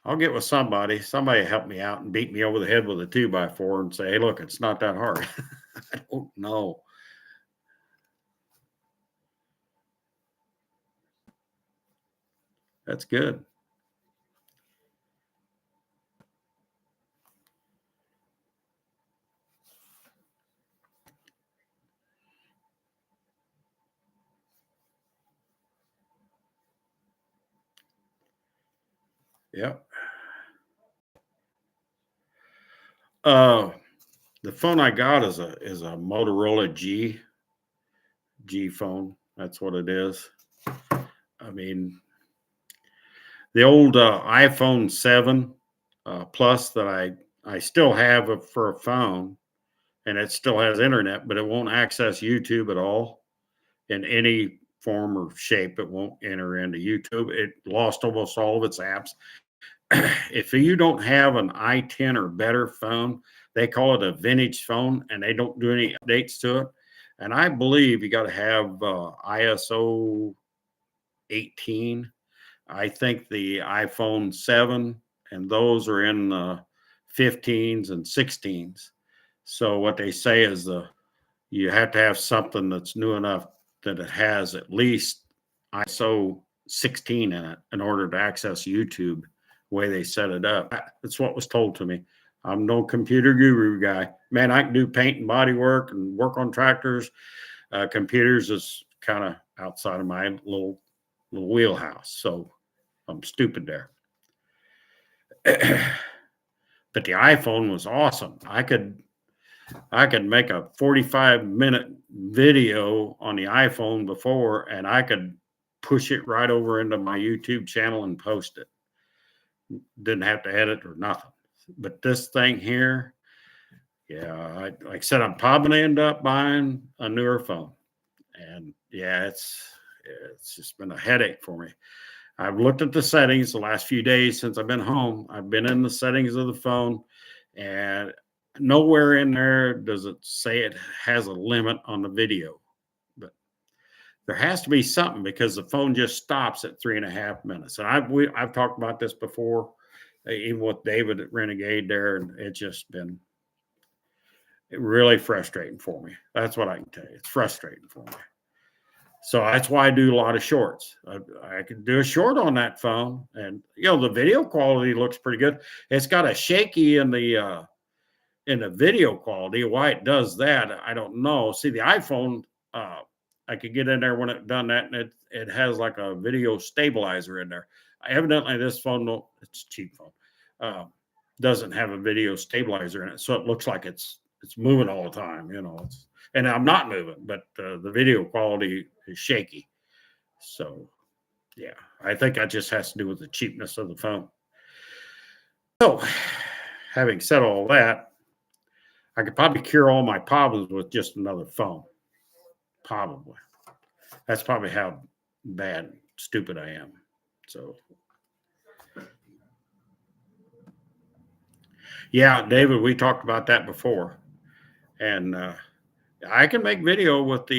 I'll get with somebody help me out and beat me over the head with a 2x4 and say, hey, look, it's not that hard. I don't know. That's good. Yep. The phone I got is a Motorola G phone. That's what it is. I mean, the old iPhone 7 Plus that I still have for a phone, and it still has internet, but it won't access YouTube at all in any form or shape. It won't enter into YouTube. It lost almost all of its apps. If you don't have an i10 or better phone, They call it a vintage phone, and they don't do any updates to it. And I believe you got to have ISO 18. I think the iPhone 7 and those are in the 15s and 16s. So what they say is you have to have something that's new enough that it has at least ISO 16 in it in order to access YouTube the way they set it up. That's what was told to me. I'm no computer guru guy. Man, I can do paint and body work and work on tractors. Computers is kind of outside of my little wheelhouse. So I'm stupid there. But the iPhone was awesome. I could make a 45-minute video on the iPhone before, and I could push it right over into my YouTube channel and post it. Didn't have to edit or nothing. But this thing here, yeah, like I said, I'm probably going to end up buying a newer phone. And yeah, it's just been a headache for me. I've looked at the settings the last few days since I've been home. I've been in the settings of the phone, and nowhere in there does it say it has a limit on the video. But there has to be something, because the phone just stops at 3.5 minutes. And I've talked about this before, even with David at Renegade there, and it's just been really frustrating for me. That's what I can tell you. It's frustrating for me. So that's why I do a lot of shorts. I can do a short on that phone, and the video quality looks pretty good. It's got a shaky in the video quality. Why it does that, I don't know. See, the iPhone, I could get in there when it done that, and it has like a video stabilizer in there. Evidently, this phone, it's a cheap phone, doesn't have a video stabilizer in it, so it looks like it's moving all the time. And I'm not moving, but the video quality is shaky. So, yeah, I think that just has to do with the cheapness of the phone. So, having said all that, I could probably cure all my problems with just another phone. Probably. That's probably how bad, stupid I am. So, yeah, David, we talked about that before. And I can make video with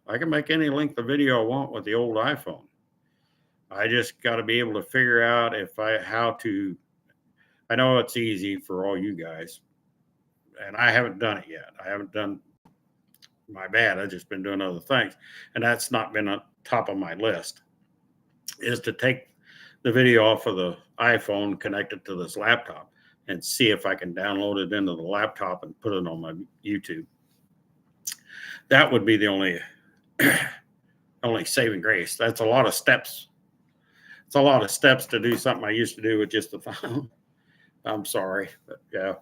I can make any length of video I want with the old iPhone. I just got to be able to figure out I know it's easy for all you guys, and I haven't done it yet. I haven't done, my bad. I've just been doing other things, and that's not been on top of my list, is to take the video off of the iPhone, connect it to this laptop, and see if I can download it into the laptop and put it on my YouTube. That would be the only saving grace. That's a lot of steps. It's a lot of steps to do something I used to do with just the phone. I'm sorry, but yeah.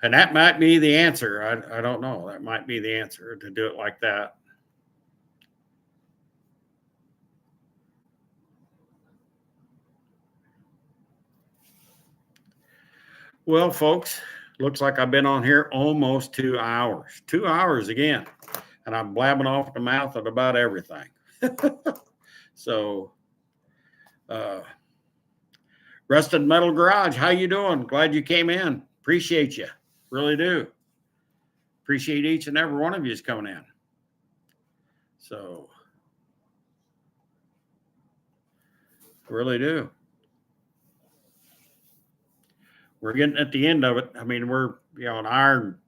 And that might be the answer. I don't know. That might be the answer, to do it like that. Well, folks, looks like I've been on here almost 2 hours. 2 hours again. And I'm blabbing off the mouth of about everything. So, Rusted Metal Garage, how you doing? Glad you came in. Appreciate you. Really do. Appreciate each and every one of you is coming in. So, really do. We're getting at the end of it. I mean, we're an hour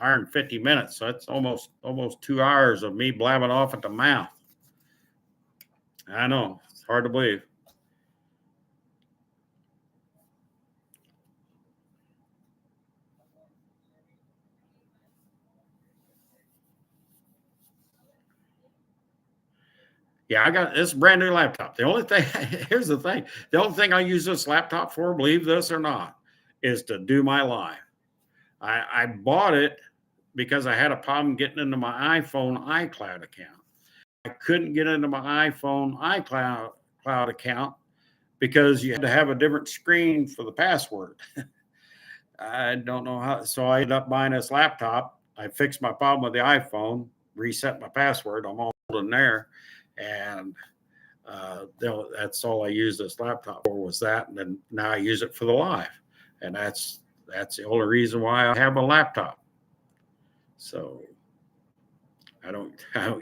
and 50 minutes. So that's almost 2 hours of me blabbing off at the mouth. I know, it's hard to believe. Yeah, I got this brand new laptop. The only thing, here's the thing. The only thing I use this laptop for, believe this or not, is to do my live. I bought it because I had a problem getting into my iPhone iCloud account. I couldn't get into my iPhone iCloud account because you had to have a different screen for the password. I don't know how. So I ended up buying this laptop. I fixed my problem with the iPhone, reset my password. I'm all in there. And that's all I used this laptop for, was that. And then now I use it for the live. And that's the only reason why I have a laptop. So I don't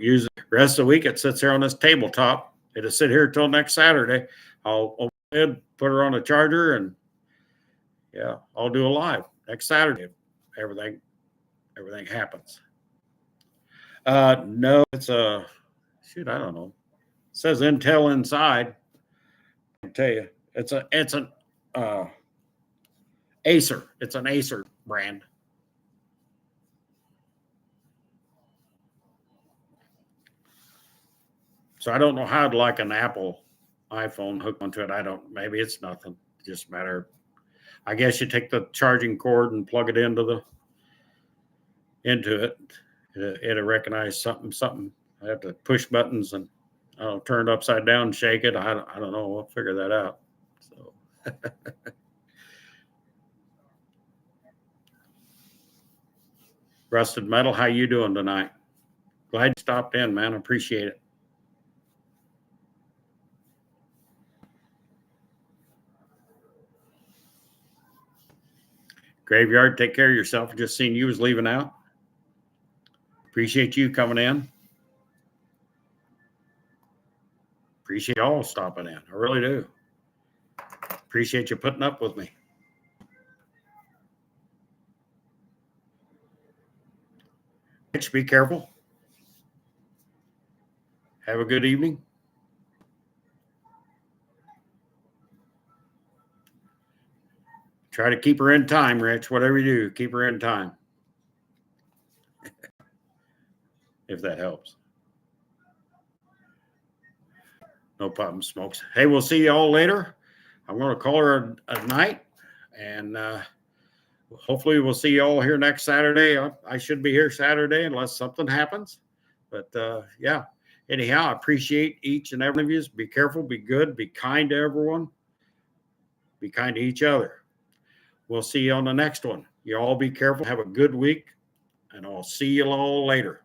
use it. The rest of the week it sits here on this tabletop. It'll sit here till next Saturday. I'll open it, put her on a charger, and yeah, I'll do a live next Saturday if everything happens. No, it's a shoot, I don't know. It says Intel inside. I can tell you. It's an Acer. It's an Acer brand. So I don't know how to like an Apple iPhone hook onto it. Maybe it's nothing. Just matter. I guess you take the charging cord and plug it into it. It'll recognize something. I have to push buttons and I'll turn it upside down and shake it. I don't know. We'll figure that out. So. Rusted Metal, how you doing tonight? Glad you stopped in, man. I appreciate it. Graveyard, take care of yourself. Just seen you was leaving out. Appreciate you coming in. Appreciate y'all stopping in. I really do. Appreciate you putting up with me. Mitch, be careful. Have a good evening. Try to keep her in time, Rich. Whatever you do, keep her in time. If that helps. No problem, Smokes. Hey, we'll see you all later. I'm going to call her a night, and hopefully we'll see you all here next Saturday. I should be here Saturday unless something happens. But yeah, anyhow, I appreciate each and every one of you. Be careful, be good, be kind to everyone. Be kind to each other. We'll see you on the next one. You all be careful. Have a good week, and I'll see you all later.